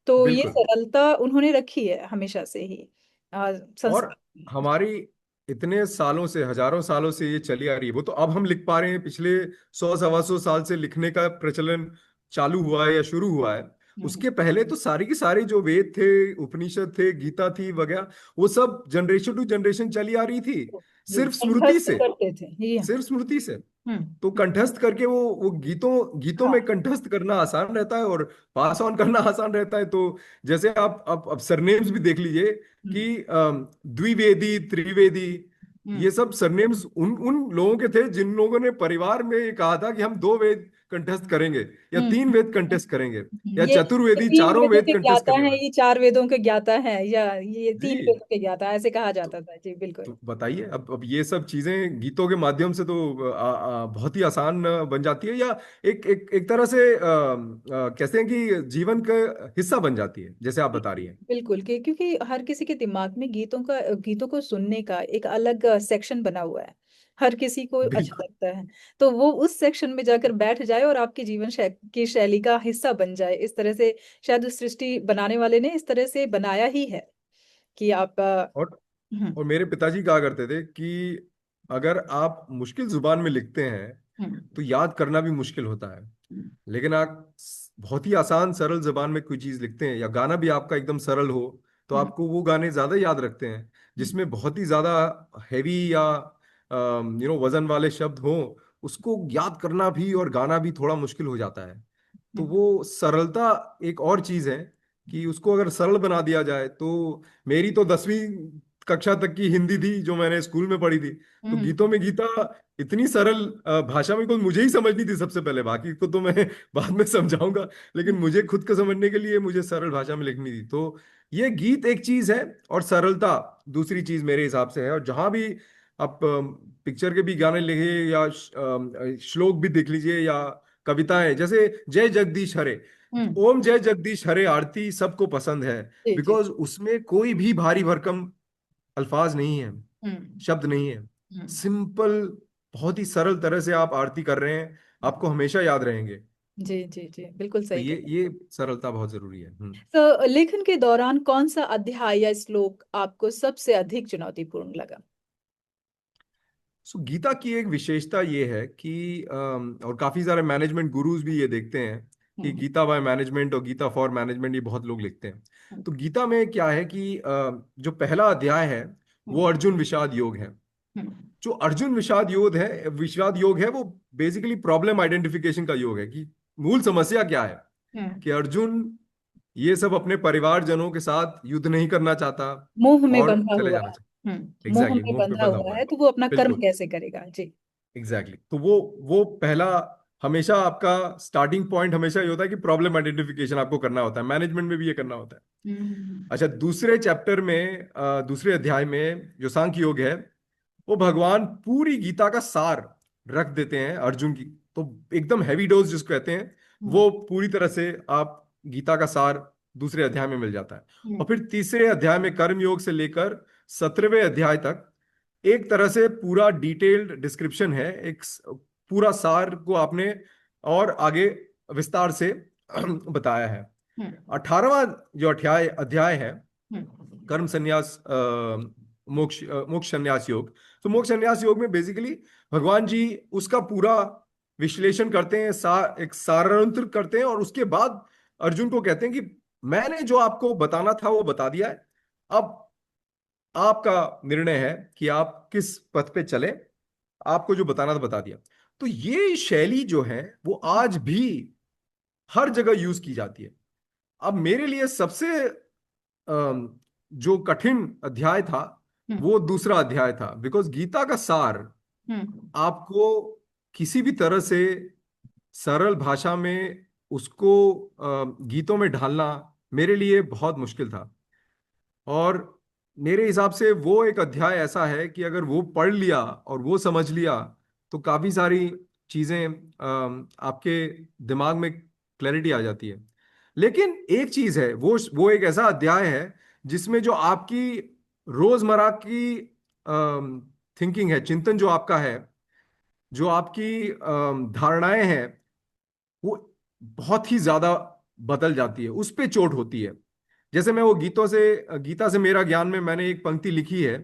तो ये
बिल्कुल।
सरलता उन्होंने रखी है हमेशा से ही
और
संस्कृत में।
हमारी इतने सालों से, हजारों सालों से ये चली आ रही है। वो तो अब हम लिख पा रहे हैं, पिछले 100 सवा 100 साल से लिखने का प्रचलन चालू हुआ है या शुरू हुआ है।
हम्म,
उसके पहले तो सारी की सारी जो वेद थे, उपनिषद थे, गीता थी वगैरह, वो सब जनरेशन टू जनरेशन चली आ रही थी,
जी
सिर्फ स्मृति
कंठस्थ
से।
करते थे ये।
सिर्फ स्मृति से। तो
हम्म।
कंठस्थ करके वो गीतों गीतों
हाँ।
में कंठस्थ करना आसान रहता है और पास ऑन करना आसान रहता है। तो जैसे आप अब सरनेम्स भी देख लीजिए
हम्म।
कि द्विवेदी, त्रिवेदी,
हम्म।
ये सब सरनेम्स उन उन लोगों के थे जिन लोगों ने परिवार में ये कहा था कि हम 2 वेद कंठस्थ करेंगे, या
हम्म।
3 वेद कंठस्थ करेंगे, या
ये
चतुर्वेदी,
तीन
चारों
वेदों
वेद
के
कंठस्थ
ज्ञाता
करने
हैं,
वाले।
ये चार वेदों के ज्ञाता हैं, या ये तीन
जी।
वेदों के ज्ञाता हैं, ऐसे कहा
तो
जाता था जी बिल्कुल।
तो बताइए, अब ये सब चीजें गीतों के माध्यम से तो बहुत ही आसान बन जाती है, या एक एक एक तरह से कहते हैं कि जीवन का हिस्सा बन जाती है, जैसे आप बता रही हैं।
बिल्कुल कि क्योंकि हर किसी के दिमाग में गीतों को सुनने का एक अलग सेक्शन बना हुआ है। हर किसी को अच्छा
बिल्कुल।
लगता है। तो वो उस सेक्शन में जाकर बैठ जाए और आपकी की शैली का हिस्सा बन जाए, इस तरह से शायद उस सृष्टि बनाने वाले ने इस तरह से बनाया ही है कि आप
और
हम्म।
और मेरे पिताजी कहा करते थे कि अगर आप मुश्किल जुबान में लिखते हैं
हम्म।
तो याद करना भी मुश्किल होता है। लेकिन आप बहुत ही आसान सरल जबान में कोई चीज लिखते हैं, या गाना भी आपका एकदम सरल हो, तो
हम्म।
आपको वो गाने ज्यादा याद रखते हैं।
हम्म।
जिसमें बहुत ही ज्यादा हैवी या वजन वाले शब्द हों, उसको याद करना भी और गाना भी थोड़ा मुश्किल हो जाता है। तो
हम्म।
वो सरलता एक और चीज है कि उसको अगर सरल बना दिया जाए तो। मेरी तो 10वीं कक्षा तक की हिंदी थी जो मैंने स्कूल में पढ़ी थी। तो
हम्म।
गीतों में गीता इतनी सरल भाषा में को मुझे ही समझनी थी सबसे पहले, बाकी को तो मैं बाद में समझाऊंगा। लेकिन मुझे खुद को समझने के लिए मुझे सरल भाषा में लिखनी थी। तो ये गीत एक चीज है और सरलता दूसरी चीज मेरे हिसाब से है। और जहां भी आप पिक्चर के भी गाने लिखे या श्लोक भी देख लीजिए, या कविताएं जैसे जय जगदीश हरे,
हम्म।
ओम जय जगदीश हरे आरती सबको पसंद है।
जी जी।
बिकॉज उसमें कोई भी भारी भरकम अल्फाज नहीं है,
हम्म।
शब्द नहीं है।
हम्म।
सिंपल, बहुत ही सरल तरह से आप आरती कर रहे हैं, आपको हमेशा याद रहेंगे।
जी जी जी बिल्कुल
तो
सही कह
ये सरलता बहुत जरूरी है।
तो लेखन के दौरान कौन सा अध्याय या श्लोक आपको सबसे अधिक चुनौतीपूर्ण लगा?
सो गीता की एक विशेषता ये है कि और काफी सारे मैनेजमेंट गुरुज भी ये देखते हैं कि
हम्म।
गीता बाय मैनेजमेंट और गीता फॉर मैनेजमेंट, ये बहुत लोग लिखते हैं।
हम्म।
तो गीता में क्या है कि जो पहला अध्याय है वो
हम्म।
अर्जुन विषाद योग है।
हम्म।
जो अर्जुन विषाद योग है वो बेसिकली प्रॉब्लम आइडेंटिफिकेशन का योग है कि मूल समस्या क्या है।
हम्म।
कि अर्जुन ये सब अपने परिवारजनों के साथ युद्ध नहीं करना चाहता
मोह में
और
बंधा
चले
हुआ
जाना
है।
चाहता।
मोह
एग्जैक्टली,
में
मुंह पे
बंधा
बंधा
हुआ
हुआ है।
है तो वो अपना कर्म
बिल्कुल।
कैसे करेगा जी।
एग्जैक्टली, तो वो पहला हमेशा आपका स्टार्टिंग पॉइंट हमेशा ये होता है कि प्रॉब्लम आइडेंटिफिकेशन आपको करना होता है, मैनेजमेंट में भी ये करना होता है।
हम्म।
अच्छा, दूसरे चैप्टर में दूसरे अध्याय में जो सांख्य योग है, वो भगवान पूरी गीता का सार रख देते हैं अर्जुन की। तो एकदम हैवी डोज जिसको कहते हैं,
हम्म।
वो पूरी तरह से आप गीता का सार दूसरे अध्याय में मिल जाता है।
हम्म।
और फिर तीसरे अध्याय में कर्म योग से लेकर 17वें अध्याय तक एक तरह से पूरा डिटेल्ड डिस्क्रिप्शन है, पूरा सार को आपने और आगे विस्तार से बताया है।
हम्म।
18वां जो अध्याय अध्याय है,
हम्म।
कर्म संन्यास मोक्ष संन्यास योग। तो मोक्ष संन्यास योग में बेसिकली भगवान जी उसका पूरा विश्लेषण करते हैं, एक सारांतर करते हैं, और उसके बाद अर्जुन को कहते हैं कि मैंने जो आपको बताना था वो बता दिया है। अब आपका निर्णय है कि आप किस पथ पे चले। आपको जो बताना था बता दिया। तो ये शैली जो है वो आज भी हर जगह यूज की जाती है। अब मेरे लिए सबसे जो कठिन अध्याय था
हम्म।
वो दूसरा अध्याय था, बिकॉज गीता का सार
हम्म।
आपको किसी भी तरह से सरल भाषा में उसको गीतों में ढालना मेरे लिए बहुत मुश्किल था। और मेरे हिसाब से वो एक अध्याय ऐसा है कि अगर वो पढ़ लिया और वो समझ लिया तो काफी सारी चीजें आपके दिमाग में क्लैरिटी आ जाती है। लेकिन एक चीज है, वो एक ऐसा अध्याय है जिसमें जो आपकी रोजमर्रा की थिंकिंग है, चिंतन जो आपका है, जो आपकी धारणाएं हैं, वो बहुत ही ज्यादा बदल जाती है, उस पे चोट होती है। जैसे मैं वो गीता से मेरा ज्ञान में मैंने एक पंक्ति लिखी है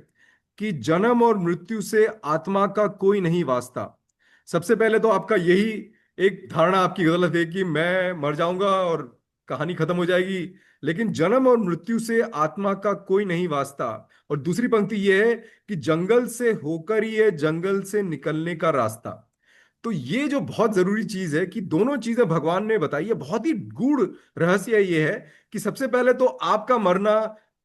कि जन्म और मृत्यु से आत्मा का कोई नहीं वास्ता। सबसे पहले तो आपका यही एक धारणा आपकी गलत है कि मैं मर जाऊंगा और कहानी खत्म हो जाएगी। लेकिन जन्म और मृत्यु से आत्मा का कोई नहीं वास्ता। और दूसरी पंक्ति यह है कि जंगल से होकर ही है जंगल से निकलने का रास्ता। तो ये जो बहुत जरूरी चीज है कि दोनों चीजें भगवान ने बताई है, बहुत ही गूढ़ रहस्य ये है कि सबसे पहले तो आपका मरना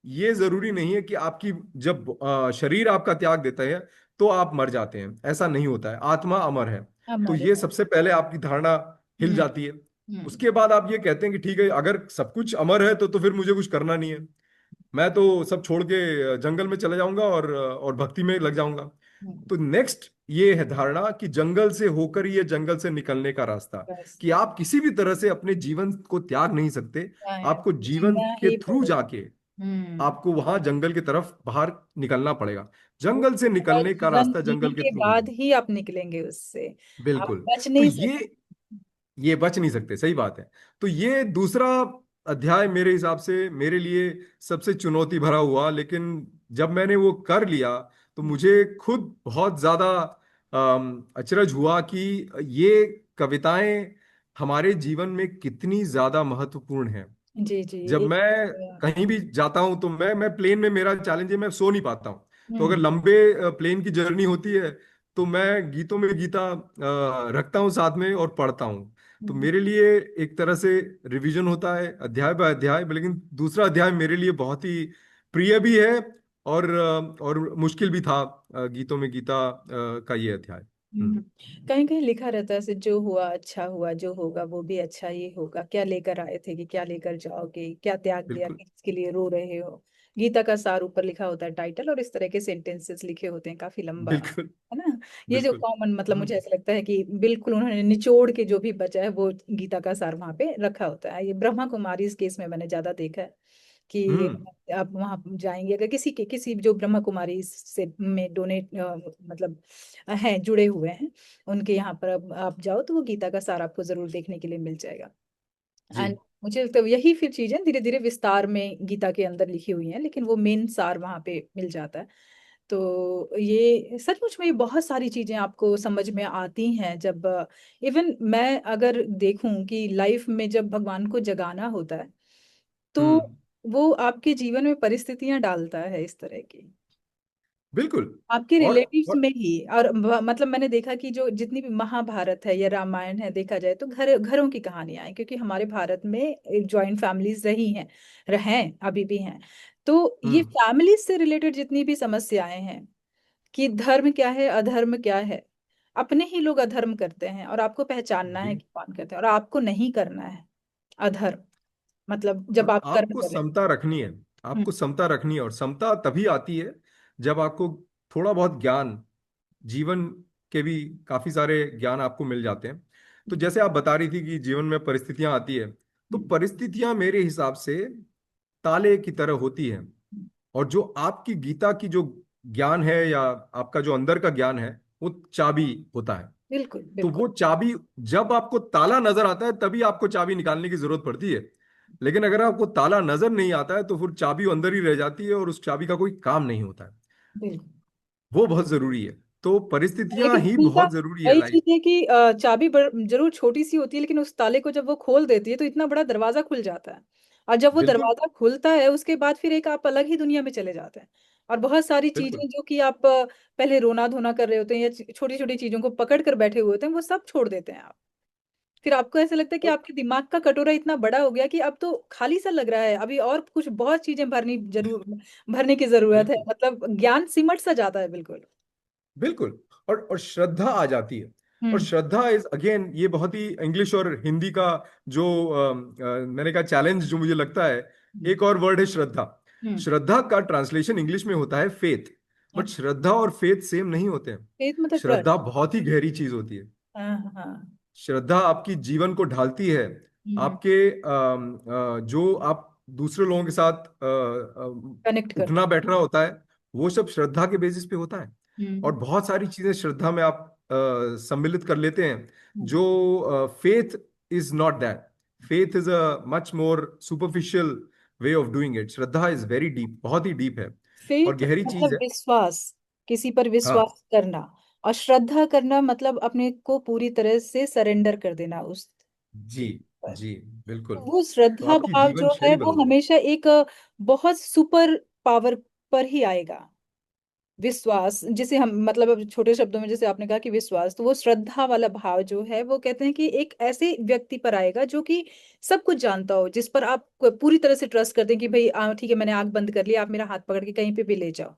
ये जरूरी नहीं है कि आपकी जब शरीर आपका त्याग देता है तो आप मर जाते हैं, ऐसा नहीं होता है, आत्मा अमर है। तो
हमारे।
ये सबसे पहले आपकी धारणा हिल
हम्म।
जाती है।
हम्म।
उसके बाद आप ये कहते हैं कि ठीक है, अगर सब कुछ अमर है तो फिर मुझे कुछ करना नहीं है, मैं तो सब छोड़ के जंगल में चला जाऊंगा और भक्ति में लग जाऊंगा।
हम्म।
तो नेक्स्ट ये है धारणा कि जंगल से होकर ही ये जंगल से निकलने का रास्ता,
बस।
कि आप किसी भी तरह से अपने जीवन को त्याग नहीं सकते।
क्या है,
आपको जीवन
जीना
के
ही
थ्रू
पड़ेगा।
जाके
हम्म।
आपको वहां जंगल की तरफ बाहर निकलना पड़ेगा।
वो
जंगल से
पूरा
निकलने का
जीवन
रास्ता
जीने
जंगल के
के
थ्रू ही
बाद
है।
ही आप निकलेंगे उससे। आप
बिल्कुल।
बच
तो
नहीं सकते।
ये बच नहीं सकते, सही बात है। तो ये दूसरा अध्याय मेरे हिसाब से मेरे लिए सबसे चुनौती भरा हुआ, लेकिन जब मैंने वो कर लिया तो मुझे खुद बहुत ज्यादा अचरज हुआ कि ये कविताएं हमारे जीवन में कितनी ज्यादा महत्वपूर्ण हैं।
जी जी।
जब
एक।
मैं कहीं भी जाता हूं तो मैं प्लेन में, मेरा चैलेंज है मैं सो नहीं पाता हूं। तो अगर
हम्म।
लंबे प्लेन की जर्नी होती है तो मैं गीतों में गीता रखता हूं साथ में और पढ़ता हूं। तो
हम्म।
मेरे लिए एक तरह से रिवीजन होता है अध्याय बाय अध्याय, लेकिन दूसरा अध्याय मेरे लिए बहुत ही प्रिय भी है और मुश्किल भी था, गीतों में गीता का ये अध्याय।
हम्म। कहीं कहीं लिखा रहता है, जो हुआ अच्छा हुआ, जो होगा वो भी अच्छा ही होगा, क्या लेकर आए थे कि क्या लेकर जाओगे, क्या त्याग दिया
बिल्कुल।
कि इसके लिए रो रहे हो। गीता का सार ऊपर लिखा होता है, टाइटल, और इस तरह के सेंटेंसेस लिखे होते हैं काफी लंबा,
बिल्कुल।
है ना। ये जो
बिल्कुल।
कॉमन, मतलब मुझे
हम्म।
ऐसा लगता है कि बिल्कुल उन्होंने निचोड़ के जो भी बचा है वो गीता का सार वहां पे रखा होता है। ये ब्रह्मा कुमारी इस केस में मैंने ज्यादा देखा है कि
हम्म।
आप वहां जाएंगे, अगर किसी जो ब्रह्मा कुमारी से में डोनेट मतलब हैं, जुड़े हुए हैं, उनके यहाँ पर अब आप जाओ तो वो गीता का सार आपको जरूर देखने के लिए मिल जाएगा।
जी।
एंड मुझे लगता है यही फिर चीजें धीरे धीरे विस्तार में गीता के अंदर लिखी हुई हैं, लेकिन वो मेन सार वहां पे मिल जाता है। तो ये सचमुच में ये बहुत सारी चीजें आपको समझ में आती हैं जब, इवन मैं अगर देखूं कि लाइफ में जब भगवान को जगाना होता है तो
हम्म।
वो आपके जीवन में परिस्थितियां डालता है इस तरह की,
बिल्कुल।
आपके
और
रिलेटिव्स
और
में ही। और मतलब मैंने देखा कि जो जितनी भी महाभारत है या रामायण है, देखा जाए तो घरों की कहानियां हैं, क्योंकि हमारे भारत में जॉइंट फैमिलीज रही हैं, रहें, अभी भी हैं। तो ये
हम्म।
फैमिली से रिलेटेड जितनी भी समस्याएं हैं कि धर्म क्या है, अधर्म क्या है, अपने ही लोग अधर्म करते हैं और आपको पहचानना है
जी।
कि कौन करते हैं, और आपको नहीं करना है अधर्म, मतलब जब
और
आप कर्म
आपको
कर रहे
समता रखनी है।
हैं।
आपको समता रखनी है, और समता तभी आती है जब आपको थोड़ा बहुत ज्ञान, जीवन के भी काफी सारे ज्ञान आपको मिल जाते हैं। तो जैसे आप बता रही थी कि जीवन में परिस्थितियां आती है, तो
हम्म।
परिस्थितियां मेरे हिसाब से ताले की तरह होती हैं।
हम्म।
और जो आपकी गीता की जो ज्ञान है या आपका जो अंदर का ज्ञान है, वो चाबी होता है।
बिल्कुल
तो
बिल्कुल।
वो चाबी, जब आपको ताला नजर आता है तभी आपको चाबी निकालने की जरूरत पड़ती है। लेकिन अगर आपको ताला नजर नहीं आता है तो फिर चाबी अंदर ही रह जाती है और उस चाबी का कोई काम नहीं होता है।
बिल्कुल।
वो बहुत जरूरी है। तो परिस्थितियां
लेकिन
ही
उनका
बहुत जरूरी है
वही
लाइफ।
चीज है कि चाबी जरूर छोटी सी होती है, लेकिन उस ताले को जब वो खोल देती है तो इतना बड़ा दरवाजा खुल जाता है। और जब वो
बिल्कुल।
दरवाजा खुलता है उसके बाद फिर एक आप अलग ही दुनिया में चले जाते हैं। और बहुत सारी
बिल्कुल।
चीजें जो कि आप पहले रोना धोना कर रहे होते हैं या छोटी छोटी चीजों को पकड़ कर बैठे हुए होते हैं, वो सब छोड़ देते हैं आप। फिर आपको ऐसा लगता है कि
और
आपके दिमाग का कटोरा इतना बड़ा हो गया कि अब तो खाली सा लग रहा है, अभी और कुछ बहुत चीजें भरने की जरूरत है,
बिल्कुल।
मतलब ज्ञान सिमट सा जाता है बिल्कुल।
बिल्कुल। और श्रद्धा आ जाती है। और
हम्म।
श्रद्धा इज अगेन, ये बहुत ही इंग्लिश और हिंदी का जो मैंने कहा चैलेंज जो मुझे लगता है, एक और वर्ड है श्रद्धा।
हम्म।
श्रद्धा का ट्रांसलेशन इंग्लिश में होता है फेथ, बट
अच्छा।
श्रद्धा और फेथ सेम नहीं होते हैं।
फेथ मतलब ट्रस्ट।
श्रद्धा बहुत ही गहरी चीज होती है।
हाँ हाँ।
श्रद्धा आपकी जीवन को ढालती है।
हम्म।
आपके जो आप दूसरे लोगों के साथ
कनेक्ट
उठना
करते।
बैठना होता है, वो सब श्रद्धा के बेसिस पे होता है। और
हम्म।
बहुत सारी चीजें श्रद्धा में आप सम्मिलित कर लेते हैं,
हम्म।
जो faith is not that. Faith is a much more superficial way of doing it. Shraddha is very deep, बहुत ही डीप है और
फेथ
गहरी चीज
मतलब
है।
विश्वास, किसी पर
हाँ
विश्वास करना। और श्रद्धा करना मतलब अपने को पूरी तरह से सरेंडर कर देना उस
जी
पर।
जी बिल्कुल।
वो
तो
श्रद्धा
आपकी
भाव
जीवन
जो है
शैली
वो
बदल जाए।
हमेशा एक बहुत सुपर पावर पर ही आएगा। विश्वास जिसे हम मतलब अब छोटे शब्दों में जैसे आपने कहा कि विश्वास, तो वो श्रद्धा वाला भाव जो है वो कहते हैं कि एक ऐसे व्यक्ति पर आएगा जो कि सब कुछ जानता हो, जिस पर आप पूरी तरह से ट्रस्ट कर दें कि भाई ठीक है, मैंने आंख बंद कर लिया, आप मेरा हाथ पकड़ के कहीं पे भी ले जाओ।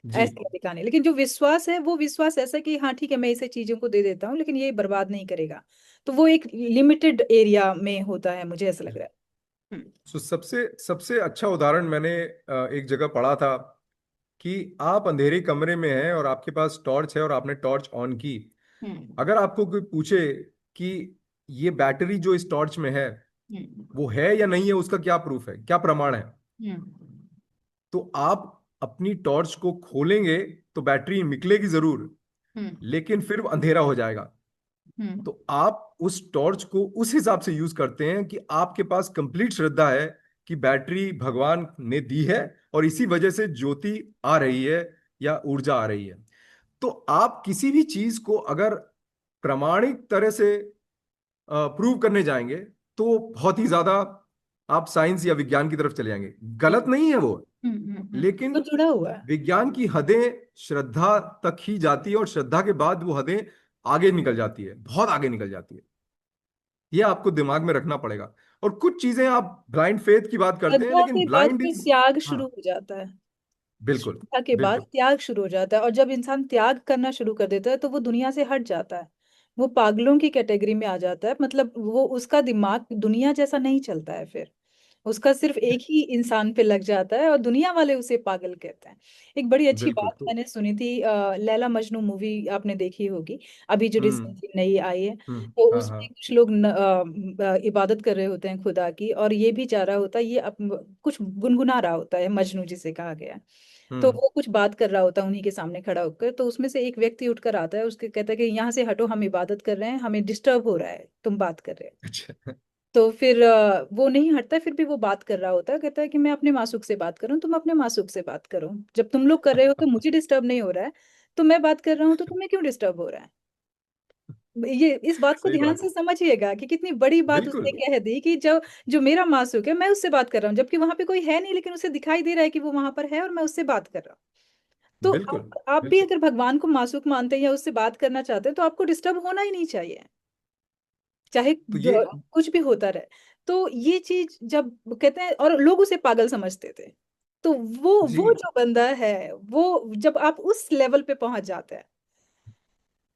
जी
ऐसे दिखाने, लेकिन जो विश्वास है वो विश्वास ऐसा कि हाँ ठीक है, मैं इसे चीजों को दे देता हूँ लेकिन ये बर्बाद नहीं करेगा। तो वो एक लिमिटेड एरिया में होता है, मुझे ऐसा लग रहा है।
सो सबसे सबसे अच्छा उदाहरण मैंने एक जगह पढ़ा था कि आप अंधेरे कमरे में हैं और आपके पास टॉर्च है और आपने टॉर्च ऑन की।
हम्म।
अगर आपको कोई पूछे कि ये बैटरी जो इस टॉर्च में है
हम्म।
वो है या नहीं है, उसका क्या प्रूफ है, क्या प्रमाण है,
हम्म।
तो आप अपनी टॉर्च को खोलेंगे तो बैटरी निकलेगी जरूर,
हम्म।
लेकिन फिर अंधेरा हो जाएगा।
हम्म।
तो आप उस टॉर्च को उस हिसाब से यूज करते हैं कि आपके पास कंप्लीट श्रद्धा है कि बैटरी भगवान ने दी है और इसी वजह से ज्योति आ रही है या ऊर्जा आ रही है। तो आप किसी भी चीज को अगर प्रामाणिक तरह से प्रूव करने जाएंगे तो बहुत ही ज्यादा आप साइंस या विज्ञान की तरफ चले जाएंगे। गलत नहीं है वो,
वो
लेकिन
जुड़ा हुआ है।
विज्ञान की हदें श्रद्धा तक ही जाती है और श्रद्धा के बाद वो हदें आगे निकल जाती है, बहुत आगे निकल जाती है। ये आपको दिमाग में रखना पड़ेगा। और कुछ चीजें आप ब्लाइंड फेथ की बात करते हैं,
श्रद्धा
लेकिन
के बाद
ब्लाइंड
फिर
इज।
त्याग
हाँ
शुरू हो जाता है।
बिल्कुल
श्रद्धा के बाद
बिल्कुल
त्याग शुरू हो जाता है, और जब इंसान त्याग करना शुरू कर देता है तो वो दुनिया से हट जाता है। वो पागलों की कैटेगरी में आ जाता है, मतलब वो उसका दिमाग दुनिया जैसा नहीं चलता है फिर। उसका सिर्फ एक ही इंसान पे लग जाता है और दुनिया वाले उसे पागल कहते हैं। एक बड़ी अच्छी
बिल्कुल।
बात
तो
मैंने सुनी थी, लैला मजनू मूवी आपने देखी होगी, अभी जो
हम्म
रिसेंटली नई आई है। तो
हाँ
उसमें
हाँ
कुछ लोग इबादत कर रहे होते हैं खुदा की, और ये भी चाह रहा होता है, ये कुछ गुनगुना रहा होता है, मजनू जिसे कहा गया है। तो
हम्म
वो कुछ बात कर रहा होता है उन्हीं के सामने खड़ा होकर, तो उसमें से एक व्यक्ति उठकर आता है, उसके कहता है कि यहाँ से हटो, हम इबादत कर रहे हैं, हमें डिस्टर्ब हो रहा है, तुम बात कर रहे हो।
अच्छा
तो फिर वो नहीं हटता, फिर भी वो बात कर रहा होता है, कहता है कि मैं अपने मासूक से बात करूं, तुम अपने मासूक से बात करो, जब तुम लोग कर रहे हो तो मुझे डिस्टर्ब नहीं हो रहा है, तो मैं बात कर रहा हूँ तो तुम्हें क्यों डिस्टर्ब हो रहा है। ये इस बात को
सही
ध्यान
बात
से
है।
समझिएगा कि कितनी बड़ी बात उसने
बिल्कुल
कह दी, कि जो जो मेरा मासूक है मैं उससे बात कर रहा हूँ, जबकि वहां पे कोई है नहीं, लेकिन उसे दिखाई दे रहा है कि वो वहां पर है और मैं उससे बात कर रहा हूँ। तो
बिल्कुल
आप भी
बिल्कुल।
अगर भगवान को मासूक मानते हैं या उससे बात करना चाहते हैं तो आपको डिस्टर्ब होना ही नहीं चाहिए, चाहे
तो ये
कुछ भी होता रहे। तो ये चीज जब कहते हैं, और लोग उसे पागल समझते थे, तो वो
जी
जो बंदा है, वो जब आप उस लेवल पे पहुंच जाते हैं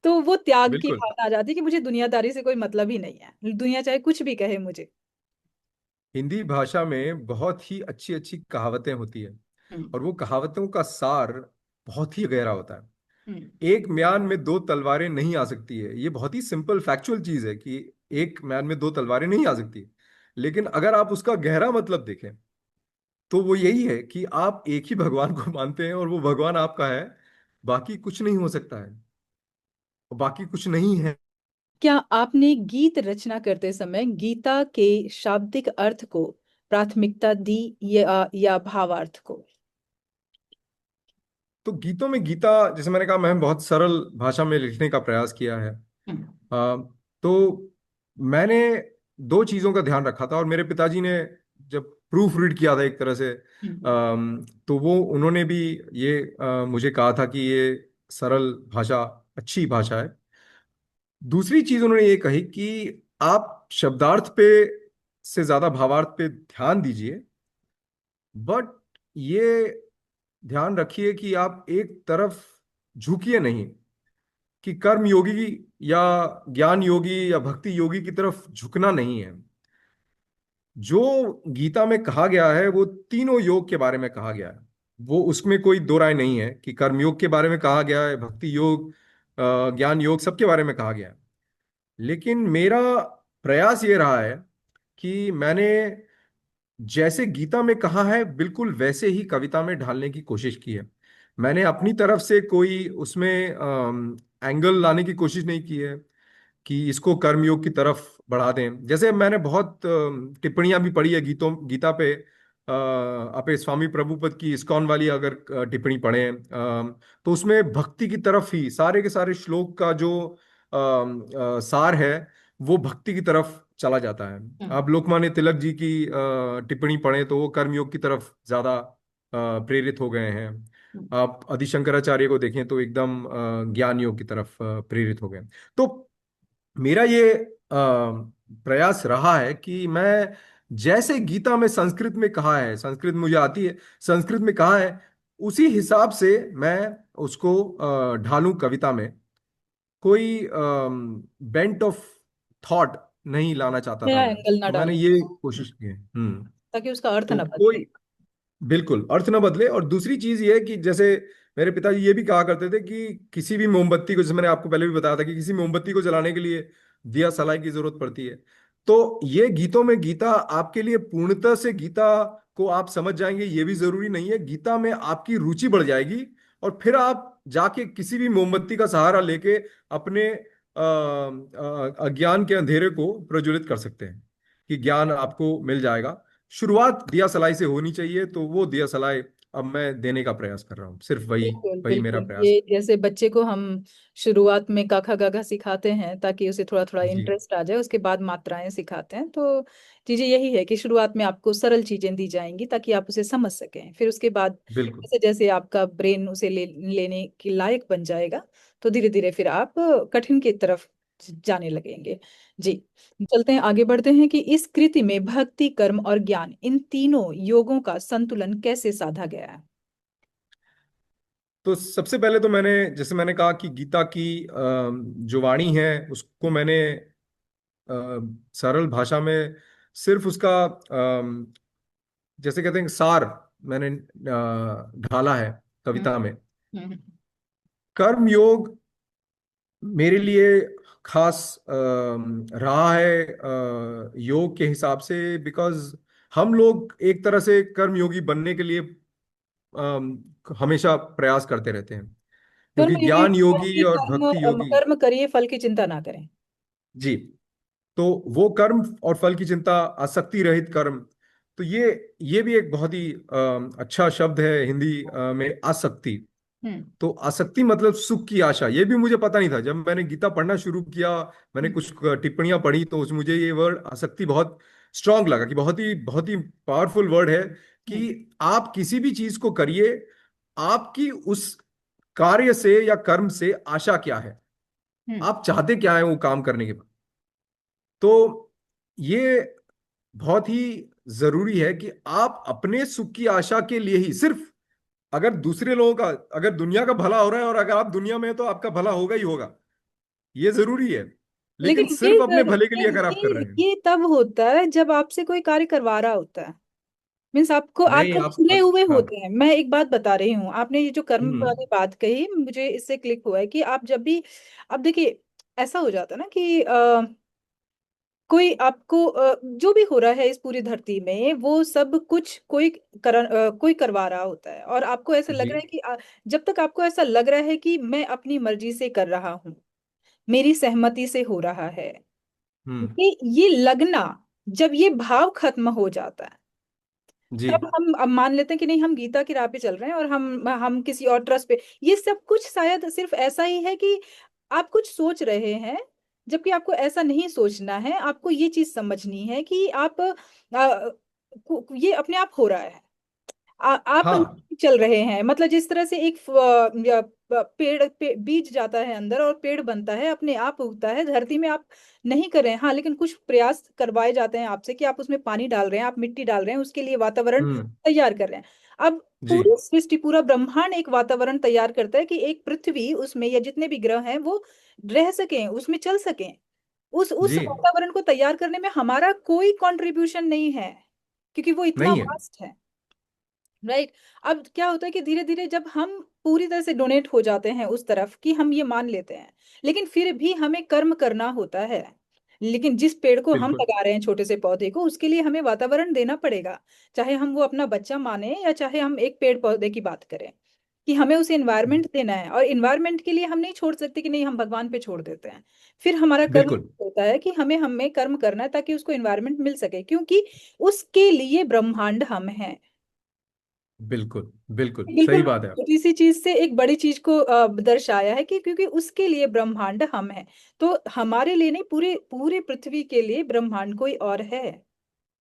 तो वो त्याग की
बिल्कुल।
बात आ जाती है कि मुझे दुनियादारी से कोई मतलब ही नहीं है, दुनिया चाहे कुछ भी कहे मुझे।
हिंदी भाषा में बहुत ही अच्छी अच्छी कहावतें होती है
हम्म।
और वो कहावतों का सार बहुत ही गहरा होता है।
हम्म।
एक म्यान में दो तलवारें नहीं आ सकती है, ये बहुत ही सिंपल फैक्चुअल चीज है कि एक म्यान में दो तलवारें नहीं आ सकती। लेकिन अगर आप उसका गहरा मतलब देखें तो वो यही है कि आप एक ही भगवान को मानते हैं और वो भगवान आपका है, बाकी कुछ नहीं हो सकता है, बाकी कुछ नहीं है।
क्या आपने गीत रचना करते समय गीता के शाब्दिक अर्थ को प्राथमिकता दी या भावार्थ को?
तो गीतों में गीता, जैसे मैंने कहा, मैं बहुत सरल भाषा में लिखने का प्रयास किया है।
हम्म।
तो मैंने दो चीजों का ध्यान रखा था और मेरे पिताजी ने जब प्रूफ रीड किया था एक तरह से,
हम्म।
तो वो उन्होंने भी ये मुझे कहा था कि ये सरल भाषा अच्छी भाषा है। दूसरी चीज उन्होंने ये कही कि आप शब्दार्थ पे से ज्यादा भावार्थ पे ध्यान दीजिए, बट ये ध्यान रखिए कि आप एक तरफ झुकिए नहीं, कि कर्म योगी या ज्ञान योगी या भक्ति योगी की तरफ झुकना नहीं है। जो गीता में कहा गया है वो तीनों योग के बारे में कहा गया है। वो उसमें कोई दो राय नहीं है कि कर्म योग के बारे में कहा गया है, भक्ति योग, ज्ञान योग, सबके बारे में कहा गया है। लेकिन मेरा प्रयास ये रहा है कि मैंने जैसे गीता में कहा है बिल्कुल वैसे ही कविता में ढालने की कोशिश की है। मैंने अपनी तरफ से कोई उसमें एंगल लाने की कोशिश नहीं की है कि इसको कर्मयोग की तरफ बढ़ा दें। जैसे मैंने बहुत टिप्पणियां भी पढ़ी है गीता पे। अपे स्वामी प्रभुपद की इस्कॉन वाली अगर टिप्पणी पढ़ें, तो उसमें भक्ति की तरफ ही सारे के सारे श्लोक का जो सार है वो भक्ति की तरफ चला जाता है।
हम्म।
आप लोकमान्य तिलक जी की टिप्पणी पढ़ें तो वो कर्मयोग की तरफ ज्यादा प्रेरित हो गए हैं।
हम्म।
आप आदि शंकराचार्य को देखें तो एकदम ज्ञान योग की तरफ प्रेरित हो गए। तो मेरा ये प्रयास रहा है कि मैं जैसे गीता में संस्कृत में कहा है, संस्कृत मुझे आती है, संस्कृत में कहा है उसी हिसाब से मैं उसको ढालूं कविता में। कोई बेंट ऑफ थॉट नहीं लाना चाहता था
नया
मैं।
एंगल ना
तो मैंने
डालो
ये कोशिश की है।
ताकि उसका अर्थ
तो
ना बदले।
कोई बिल्कुल अर्थ न बदले। और दूसरी चीज ये है कि जैसे मेरे पिताजी ये भी कहा करते थे कि किसी भी मोमबत्ती को, जैसे मैंने आपको पहले भी बताया था कि किसी मोमबत्ती को जलाने के लिए दिया सलाई की जरूरत पड़ती है। तो ये गीतों में गीता आपके लिए पूर्णतः से गीता को आप समझ जाएंगे ये भी जरूरी नहीं है। गीता में आपकी रुचि बढ़ जाएगी और फिर आप जाके किसी भी मोमबत्ती का सहारा लेके अपने अज्ञान के अंधेरे को प्रज्वलित कर सकते हैं कि ज्ञान आपको मिल जाएगा। शुरुआत दिया सलाई से होनी चाहिए, तो वो दिया सलाई अब मैं देने का प्रयास कर रहा हूँ। सिर्फ वही
बिल्कुल
वही मेरा
बिल्कुल, ये
प्रयास
जैसे बच्चे को हम शुरुआत में काखा गाघा सिखाते हैं ताकि उसे थोड़ा थोड़ा
है। जी
इंटरेस्ट आ जाए, उसके बाद मात्राएं सिखाते हैं। तो चीजें यही है कि शुरुआत में आपको सरल चीजें दी जाएंगी ताकि आप उसे समझ सकें, फिर उसके बाद
बिल्कुल।
जैसे जैसे आपका ब्रेन उसे लेने के लायक बन जाएगा तो धीरे धीरे फिर आप कठिन की तरफ जाने लगेंगे। जी, चलते हैं, आगे बढ़ते हैं कि इस कृति में भक्ति, कर्म और ज्ञान, इन तीनों योगों का संतुलन कैसे साधा गया है।
तो सबसे पहले तो मैंने, जैसे मैंने कहा कि गीता की जो वाणी है उसको मैंने अ, सरल भाषा में सिर्फ उसका जैसे कहते हैं सार मैंने ढाला है
हम्म।
कविता में।
हम्म।
कर्म योग मेरे लिए खास रहा है योग के हिसाब से, बिकॉज हम लोग एक तरह से कर्म योगी बनने के लिए हमेशा प्रयास करते रहते हैं,
कर्म
क्योंकि
ये
ज्ञान
है
योगी
कि
और भक्ति
कर्म
योगी।
कर्म करिए, फल की चिंता ना करें।
जी। तो वो कर्म और फल की चिंता, आसक्ति रहित कर्म। तो ये भी एक बहुत ही अच्छा शब्द है हिंदी में, आसक्ति।
हम्म।
तो आसक्ति मतलब सुख की आशा, ये भी मुझे पता नहीं था जब मैंने गीता पढ़ना शुरू किया। मैंने
हम्म।
कुछ टिप्पणियां पढ़ी तो मुझे ये वर्ड आसक्ति बहुत स्ट्रांग लगा कि बहुत ही पावरफुल वर्ड है
हम्म।
कि आप किसी भी चीज को करिए, आपकी उस कार्य से या कर्म से आशा क्या है,
हम्म।
आप चाहते क्या है वो काम करने के बाद। तो ये बहुत ही जरूरी है कि आप अपने सुख की आशा के लिए ही सिर्फ, अगर दूसरे लोगों का, अगर दुनिया का भला हो रहा है और अगर आप दुनिया में हैं तो आपका भला होगा ही होगा, ये जरूरी है। लेकिन
लेकिन
सिर्फ अपने भले के लिए अगर आप कर रहे हैं।
ये तब होता है जब आपसे कोई कार्य करवा रहा होता है। मीन्स आपको
नहीं
आपको
आप
चुने हुए
हाँ।
होते हैं। मैं एक बात बता रही हूँ, आपने ये जो कर्म
हम्म।
वाली बात कही मुझे इससे क्लिक हुआ है कि आप जब भी, अब देखिए, ऐसा हो जाता है ना कि कोई आपको जो भी हो रहा है इस पूरी धरती में वो सब कुछ कोई करवा रहा होता है, और आपको ऐसा लग
जी।
रहा है कि जब तक आपको ऐसा लग रहा है कि मैं अपनी मर्जी से कर रहा हूँ, मेरी सहमति से हो रहा है,
हम्म।
ये लगना, जब ये भाव खत्म हो जाता है
जी।
तब हम अब मान लेते हैं कि नहीं, हम गीता की राह पे चल रहे हैं और हम किसी और ट्रस्ट पे, ये सब कुछ शायद सिर्फ ऐसा ही है कि आप कुछ सोच रहे हैं, जबकि आपको ऐसा नहीं सोचना है। आपको ये चीज समझनी है कि आप ये अपने आप हो रहा है। आप
हाँ।
चल रहे हैं, मतलब जिस तरह से एक बीज जाता है अंदर और पेड़ बनता है, अपने आप उगता है धरती में, आप नहीं कर रहे हैं हाँ, लेकिन कुछ प्रयास करवाए जाते हैं आपसे कि आप उसमें पानी डाल रहे हैं, आप मिट्टी डाल रहे हैं, उसके लिए वातावरण
हम्म।
तैयार कर रहे हैं। अब
जी।
पूरी सृष्टि, पूरा ब्रह्मांड एक वातावरण तैयार करता है कि एक पृथ्वी उसमें या जितने भी ग्रह हैं वो रह सकें, उसमें चल सकें। उस
जी।
वातावरण को तैयार करने में हमारा कोई कंट्रीब्यूशन नहीं है, क्योंकि वो इतना
नहीं है।
वास्ट है। राइट। अब क्या होता है कि धीरे धीरे जब हम पूरी तरह से डोनेट हो जाते हैं उस तरफ कि हम ये मान लेते हैं, लेकिन फिर भी हमें कर्म करना होता है। लेकिन जिस पेड़ को हम
बिल्कुल।
लगा रहे हैं, छोटे से पौधे को, उसके लिए हमें वातावरण देना पड़ेगा। चाहे हम वो अपना बच्चा माने, या चाहे हम एक पेड़ पौधे की बात करें, कि हमें उसे एनवायरनमेंट देना है। और एनवायरनमेंट के लिए हम नहीं छोड़ सकते कि नहीं हम भगवान पे छोड़ देते हैं। फिर हमारा कर्म
बिल्कुल।
होता है कि हमें हमें कर्म करना है ताकि उसको एनवायरनमेंट मिल सके, क्योंकि उसके लिए ब्रह्मांड हम हैं।
बिल्कुल। बिल्कुल
बिल्कुल।
सही बात है।
छोटी सी चीज से एक बड़ी चीज को दर्शाया है कि क्योंकि उसके लिए ब्रह्मांड हम हैं। तो हमारे लिए नहीं, पूरे पूरे पृथ्वी के लिए ब्रह्मांड कोई और है।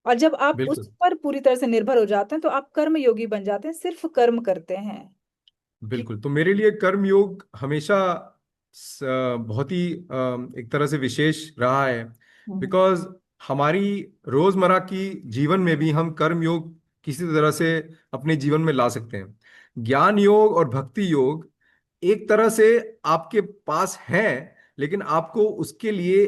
और जब आप उस
बिल्कुल।
पर पूरी तरह से निर्भर हो जाते हैं तो आप कर्म योगी बन जाते हैं, सिर्फ कर्म करते हैं। ठीक।
बिल्कुल। तो मेरे लिए कर्म योग हमेशा स- बहुत ही एक तरह से विशेष रहा है।
हम्म।
बिकॉज हमारी रोजमर्रा की जीवन में भी हम कर्म योग किसी तरह से अपने जीवन में ला सकते हैं। ज्ञान योग और भक्ति योग एक तरह से आपके पास है, लेकिन आपको उसके लिए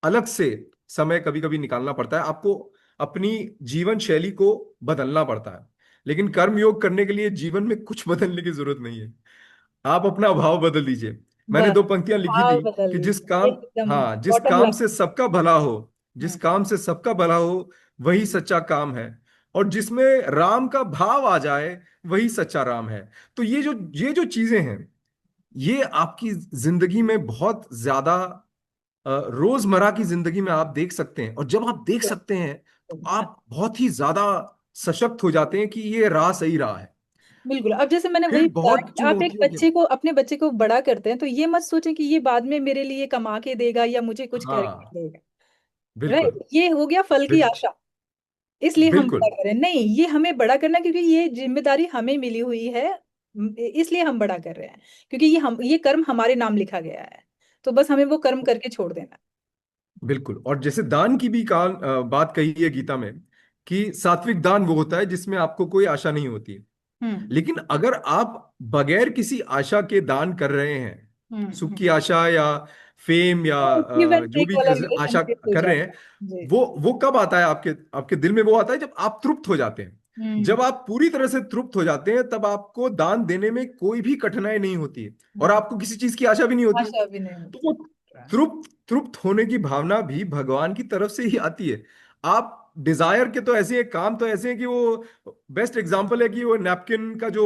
अलग से समय कभी कभी निकालना पड़ता है। आपको अपनी जीवन शैली को बदलना पड़ता है। लेकिन कर्म योग करने के लिए जीवन में कुछ बदलने की जरूरत नहीं है। आप अपना भाव बदल दीजिए। मैंने
बस
2 पंक्तियां लिखी
भाव
थी
बदल
कि जिस
लीजिए,
काम,
एकदम
हाँ, जिस
बॉटम
काम
लाइन।
से सबका भला हो, जिस
हम्म।
काम से सबका भला हो वही सच्चा काम है। और जिसमें राम का भाव आ जाए वही सच्चा राम है। तो ये जो चीजें हैं, ये आपकी जिंदगी में बहुत ज्यादा रोजमर्रा की जिंदगी में आप देख सकते हैं। और जब आप देख सकते हैं तो
हाँ,
आप बहुत ही ज्यादा सशक्त हो जाते हैं कि ये राह सही राह है।
बिल्कुल। अब जैसे मैंने
फिर
वही बताया
बहुत
कि आप एक
चुनौतियों के,
बच्चे को, अपने बच्चे को बड़ा करते हैं तो ये मत सोचें कि ये बाद में मेरे लिए कमा के देगा या मुझे कुछ करके
हाँ,
देगा।
बिल्कुल।
राइट, ये हो गया फल की
बिल,
आशा। इसलिए हम
बिल्कुल।
बड़ा करें नहीं, ये हमें बड़ा करना है, क्योंकि ये जिम्मेदारी हमें मिली हुई है। इसलिए हम बड़ा कर रहे हैं, क्योंकि ये कर्म हमारे नाम लिखा गया है। तो बस हमें वो कर्म करके छोड़ देना।
बिल्कुल। और जैसे दान की भी बात कही है गीता में कि सात्विक दान वो होता है जिसमें आपको कोई आशा नहीं होती है।
हम्म।
लेकिन अगर आप बगैर किसी आशा के दान कर रहे हैं, सुख
हम्म।
की आशा या फेम या
गिव एंड
जो
टेक
भी
वाला
आशा
रिलेशनशिप हो
कर रहे हैं,
जाता है जी।
वो कब आता है आपके आपके दिल में? वो आता है जब आप तृप्त हो जाते हैं।
हम्म।
जब आप पूरी तरह से तृप्त हो जाते हैं तब आपको दान देने में कोई भी कठिनाई नहीं होती है, और
हम्म।
आपको किसी चीज की आशा भी नहीं होती है।
आशा भी नहीं
तो
होती।
वो तृप्त तृप्त होने की भावना भी भगवान की तरफ से ही आती है। आप डिजायर के तो ऐसे हैं, काम तो ऐसे हैं कि वो बेस्ट एग्जांपल है कि वो नैपकिन का जो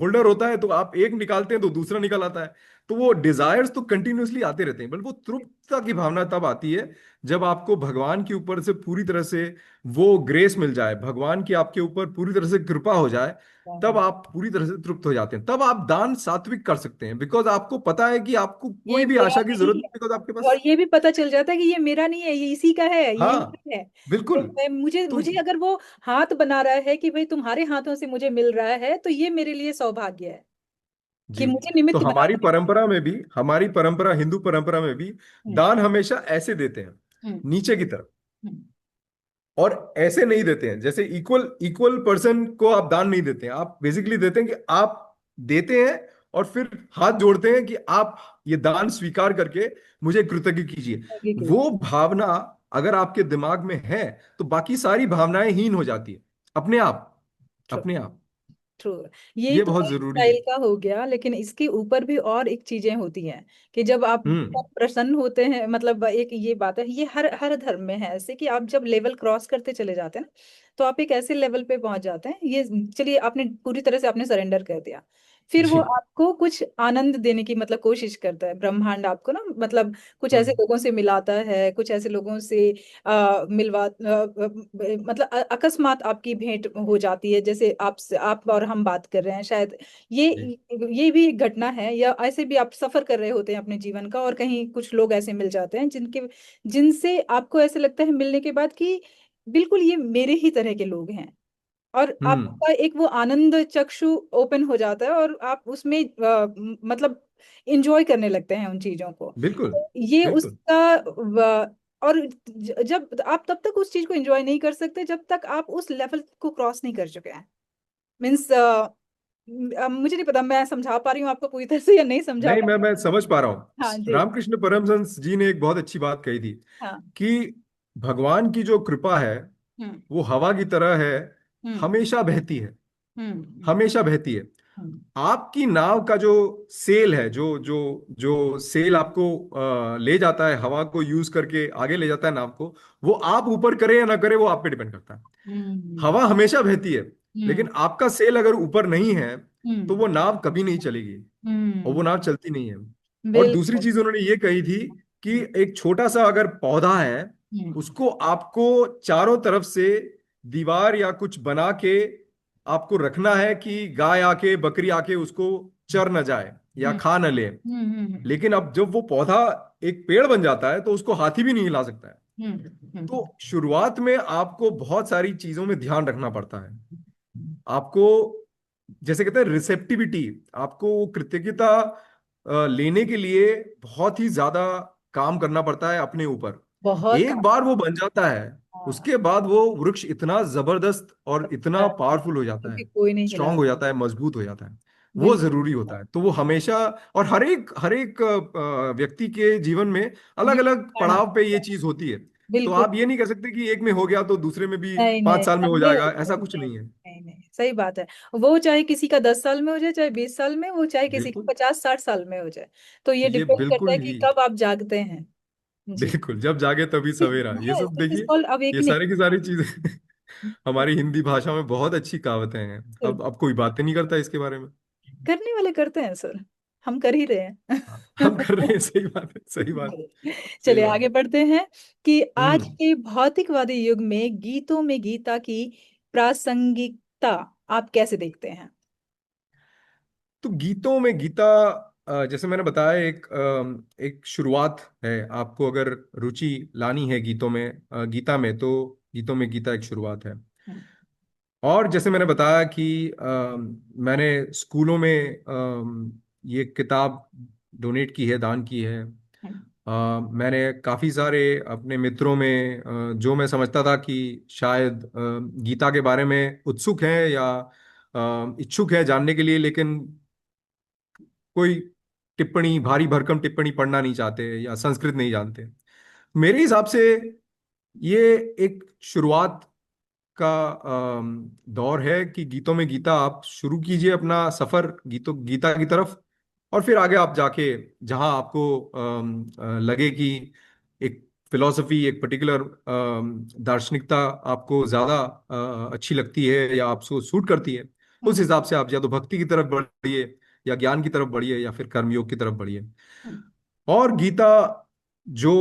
होल्डर होता है, तो आप एक निकालते हैं तो दूसरा निकल आता है। तो वो डिजायर्स तो कंटिन्यूअसली आते रहते हैं, बट वो तृप्तता की भावना तब आती है जब आपको भगवान के ऊपर से पूरी तरह से वो ग्रेस मिल जाए, भगवान की आपके ऊपर पूरी तरह से कृपा हो जाए। तब आप पूरी तरह से तृप्त हो जाते हैं, तब आप दान सात्विक कर सकते हैं, बिकॉज आपको पता है कि आपको
ये
कोई भी
मेरा
आशा की जरूरत
नहीं
नहीं, बिकॉज आपके
है, और
पास,
ये भी पता चल जाता है कि ये मेरा नहीं है, ये इसी का है, ये
हाँ,
ही है। तो
बिल्कुल।
मुझे
तो
मुझे अगर वो हाथ बना रहा है कि भाई तुम्हारे हाथों से मुझे मिल रहा है, तो ये मेरे लिए सौभाग्य है कि
जी।
मुझे
तो
निमित्त बना
हमारी
दिया।
परंपरा में भी, हमारी परंपरा, हिंदू परंपरा में भी
हम्म।
दान हमेशा ऐसे देते हैं,
हम्म।
नीचे की तरफ।
हम्म।
और ऐसे नहीं देते हैं जैसे इक्वल इक्वल पर्सन को आप दान नहीं देते हैं। आप बेसिकली देते हैं कि आप देते हैं और फिर हाथ जोड़ते हैं कि आप ये दान स्वीकार करके मुझे कृतज्ञ कीजिए।
आगे के लिए।
वो भावना अगर आपके दिमाग में है तो बाकी सारी भावनाएं हीन हो जाती है अपने आप, अपने आप।
ट्रू। ये
ये
तो
बहुत
लाइफ
जरूरी है।
स्टाइल का हो गया, लेकिन इसके ऊपर भी और एक चीजें होती हैं कि जब आप
हम्म।
बहुत प्रसन्न होते हैं, मतलब एक ये बात है, ये हर हर धर्म में है ऐसे कि आप जब लेवल क्रॉस करते चले जाते हैं ना, तो आप एक ऐसे लेवल पे पहुंच जाते हैं, ये चलिए आपने पूरी तरह से आपने सरेंडर कर दिया, फिर वो
जी।
आपको कुछ आनंद देने की मतलब कोशिश करता है ब्रह्मांड आपको ना, मतलब कुछ ऐसे
हम्म।
लोगों से मिलाता है, कुछ ऐसे लोगों से मतलब अकस्मात आपकी भेंट हो जाती है, जैसे आप और हम बात कर रहे हैं शायद, ये
जी।
ये भी एक घटना है, या ऐसे भी आप सफर कर रहे होते हैं अपने जीवन का, और कहीं कुछ लोग ऐसे मिल जाते हैं जिनसे आपको ऐसे लगता है मिलने के बाद कि बिल्कुल ये मेरे ही तरह के लोग हैं। और
हम्म।
आपका एक वो आनंद चक्षु ओपन हो जाता है, और आप उसमें मतलब इंजॉय करने लगते हैं उन चीजों को।
बिल्कुल।
ये
बिल्कुल।
उसका और जब आप तब तक उस चीज को एंजॉय नहीं कर सकते जब तक आप उस लेवल को क्रॉस नहीं कर चुके हैं। मीन्स अब मुझे नहीं पता मैं समझा पा रही हूँ आपको पूरी तरह से या नहीं समझा
नहीं,
पा
मैं
रही
मैं समझ पा रहा
हूँ। हाँ
हूँ।
जी।
रामकृष्ण परमहंस जी ने एक बहुत अच्छी बात कही थी
हाँ।
कि भगवान की जो कृपा है
हम्म।
वो हवा की तरह है,
हम्म।
हमेशा बहती है,
हम्म।
हमेशा बहती है।
हम्म।
आपकी नाव का जो सेल है, जो जो जो सेल आपको ले जाता है, हवा को यूज करके आगे ले जाता है नाव को, वो आप ऊपर करें या ना करें वो आप पे डिपेंड करता है।
हम्म।
हवा हमेशा बहती है,
हम्म।
लेकिन आपका सेल अगर ऊपर नहीं है तो
हम्म।
वो नाव कभी नहीं चलेगी और वो
हम्म।
नाव चलती नहीं है। और दूसरी
बिल्कुल।
चीज उन्होंने ये कही थी कि एक छोटा सा अगर पौधा है,
हम्म।
उसको आपको चारों तरफ से दीवार या कुछ बना के आपको रखना है कि गाय आके बकरी आके उसको चर न जाए या
हम्म।
खा न ले।
हम्म।
लेकिन अब जब वो पौधा एक पेड़ बन जाता है तो उसको हाथी भी नहीं हिला सकता है।
हम्म। हम्म।
तो शुरुआत में आपको बहुत सारी चीजों में ध्यान रखना पड़ता है। आपको, जैसे कहते हैं रिसेप्टिविटी, आपको वो कृतज्ञता लेने के लिए बहुत ही ज्यादा काम करना पड़ता है अपने ऊपर।
बहुत
एक
काम।
बार वो बन जाता है,
हाँ।
उसके बाद वो वृक्ष इतना जबरदस्त और इतना पावरफुल हो जाता
क्योंकि
है,
कोई नहीं
स्ट्रांग
हिला।
हो जाता है, मजबूत हो जाता है। वो
बिल्कुल।
जरूरी होता है। तो वो हमेशा, और हर एक व्यक्ति के जीवन में अलग
ये
अलग
करना
पड़ाव पे ये
पड़ता है।
चीज होती है। तो
बिल्कुल।
आप ये नहीं कर सकते कि एक में हो गया तो दूसरे में भी
नहीं नहीं
5 साल में
सब
हो
में
जाएगा,
होता
ऐसा
है।
कुछ
नहीं
नहीं है।
नहीं नहीं, सही बात है। वो चाहे किसी का 10 साल में हो जाए, चाहे 20 साल में, वो चाहे किसी
बिल्कुल।
का 50-60 साल में हो जाए। तो ये
ये
डिपेंड करता
बिल्कुल
है कि
ही,
कब आप जागते हैं। जी।
बिल्कुल, जब जागे तभी सवेरा, ये सब
तो दिस
देखिए।
कॉल
ये
अवेकनिंग।
सारी की सारी चीजें हमारी हिंदी भाषा में बहुत अच्छी कहावतें हैं। अब कोई बातें नहीं करता इसके बारे में।
करने वाले करते हैं सर। हम कर ही रहे हैं।
हाँ, हम कर रहे हैं, सही बात है, सही बात, सही
चलिए
बात।
आगे बढ़ते हैं कि आज
हम्म।
के भौतिकवादी युग में गीतों में गीता की प्रासंगिकता आप कैसे देखते हैं?
तो गीतों में गीता, जैसे मैंने बताया, एक शुरुआत है। आपको अगर रुचि लानी है गीतों में, गीता में, तो गीतों में गीता एक शुरुआत है।
हम्म।
और जैसे मैंने बताया कि मैंने स्कूलों में ये किताब डोनेट की है, दान की है। मैंने काफ़ी सारे अपने मित्रों में, जो मैं समझता था कि शायद गीता के बारे में उत्सुक हैं या इच्छुक है जानने के लिए, लेकिन कोई टिप्पणी, भारी भरकम टिप्पणी पढ़ना नहीं चाहते या संस्कृत नहीं जानते, मेरे हिसाब से ये एक शुरुआत का दौर है कि गीतों में गीता आप शुरू कीजिए अपना सफर गीता की तरफ। और फिर आगे आप जाके जहां आपको लगे कि एक फिलॉसफी, एक पर्टिकुलर दार्शनिकता आपको ज्यादा अच्छी लगती है या आपको सूट करती है, उस
हम्म।
हिसाब से आप या तो भक्ति की तरफ बढ़िए, या ज्ञान की तरफ बढ़िए, या फिर कर्मयोग की तरफ बढ़िए।
हम्म।
और गीता जो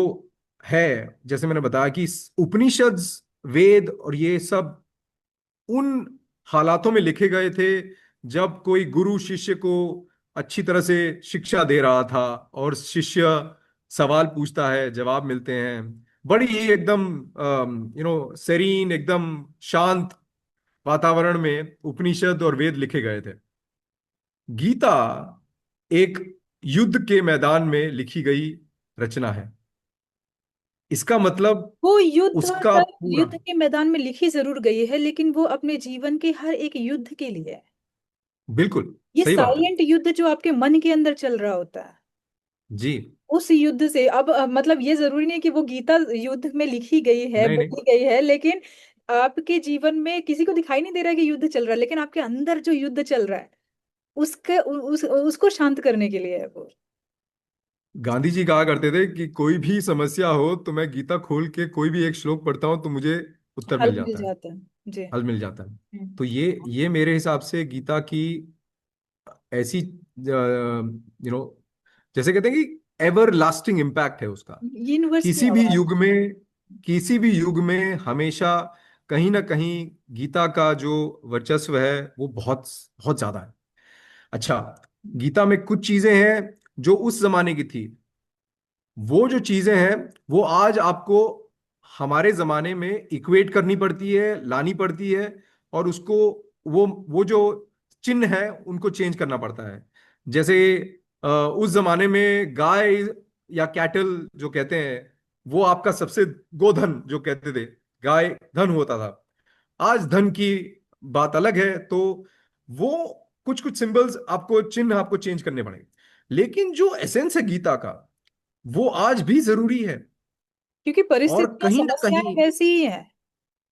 है, जैसे मैंने बताया कि उपनिषद, वेद और ये सब उन हालातों में लिखे गए थे जब कोई गुरु शिष्य को अच्छी तरह से शिक्षा दे रहा था, और शिष्य सवाल पूछता है, जवाब मिलते हैं, बड़ी ही एकदम सेरीन, एकदम शांत वातावरण में उपनिषद और वेद लिखे गए थे। गीता एक युद्ध के मैदान में लिखी गई रचना है। इसका मतलब
वो युद्ध
उसका
सर
पूरा,
युद्ध के मैदान में लिखी जरूर गई है, लेकिन वो अपने जीवन के हर एक युद्ध के लिए है।
बिल्कुल
ये
सही बात है।
साइलेंट युद्ध जो आपके मन के अंदर चल रहा होता है,
जी।
उस युद्ध से अब मतलब ये जरूरी नहीं कि वो गीता युद्ध में लिखी गई है,
नहीं, नहीं,
बोली गई है, लेकिन आपके जीवन में किसी को दिखाई नहीं दे रहा है कि युद्ध चल रहा है, लेकिन आपके अंदर जो युद्ध चल रहा है उसको शांत करने के लिए है वो।
गांधी जी कहा करते थे कि कोई भी समस्या हो तो मैं गीता खोल के कोई भी एक श्लोक पढ़ता हूँ तो मुझे उत्तर
हल
मिल
मिल
जाता है,
जाता है जी।
हल मिल जाता है।
हम्म।
तो ये मेरे हिसाब से गीता की ऐसी, जैसे कहते हैं कि एवर लास्टिंग इम्पैक्ट है उसका।
यूनिवर्स की
किसी भी
आवाज।
युग में, किसी भी युग में हमेशा कहीं ना कहीं गीता का जो वर्चस्व है वो बहुत बहुत ज्यादा है। अच्छा, गीता में कुछ चीजें हैं जो उस जमाने की थी, वो जो चीजें हैं वो आज आपको हमारे जमाने में इक्वेट करनी पड़ती है, लानी पड़ती है, और उसको, वो जो चिन्ह है उनको चेंज करना पड़ता है। जैसे उस जमाने में गाय या कैटल जो कहते हैं, वो आपका सबसे, गोधन जो कहते थे, गाय धन होता था। आज धन की बात अलग है। तो वो कुछ कुछ सिंबल्स आपको, चिन्ह आपको चेंज करने पड़ेंगे, लेकिन जो एसेंस है गीता का वो आज भी जरूरी है।
क्योंकि
और
परिस्थितियां
कहीं ना
समस्याएं
कहीं,
वैसी ही है।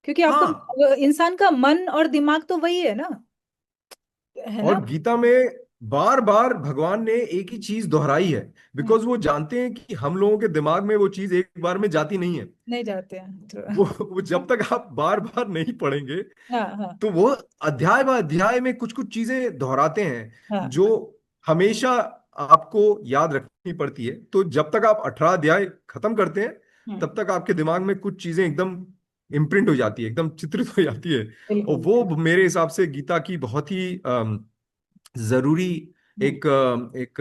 क्योंकि आपको
हाँ,
इंसान का मन और दिमाग तो वही है ना, है ना।
और गीता में बार बार भगवान ने एक ही चीज दोहराई है,
हम्म,
बिकॉज वो जानते हैं कि हम लोगों के दिमाग में वो चीज एक बार में जाती नहीं है।
नहीं जाते हैं तो।
वो जब तक आप बार बार नहीं पढ़ेंगे,
हाँ हाँ
तो वो अध्याय व अध्याय में कुछ कुछ चीजें दोहराते हैं
हाँ।
जो हमेशा आपको याद रखनी पड़ती है। तो जब तक आप 18 अध्याय खत्म करते हैं, तब
हम्म,
तक आपके दिमाग में कुछ चीजें एकदम इम्प्रिंट हो जाती है, एकदम चित्रित हो जाती है। और
बिल्कुल
वो
बिल्कुल।
मेरे हिसाब से गीता की बहुत ही जरूरी
हम्म,
एक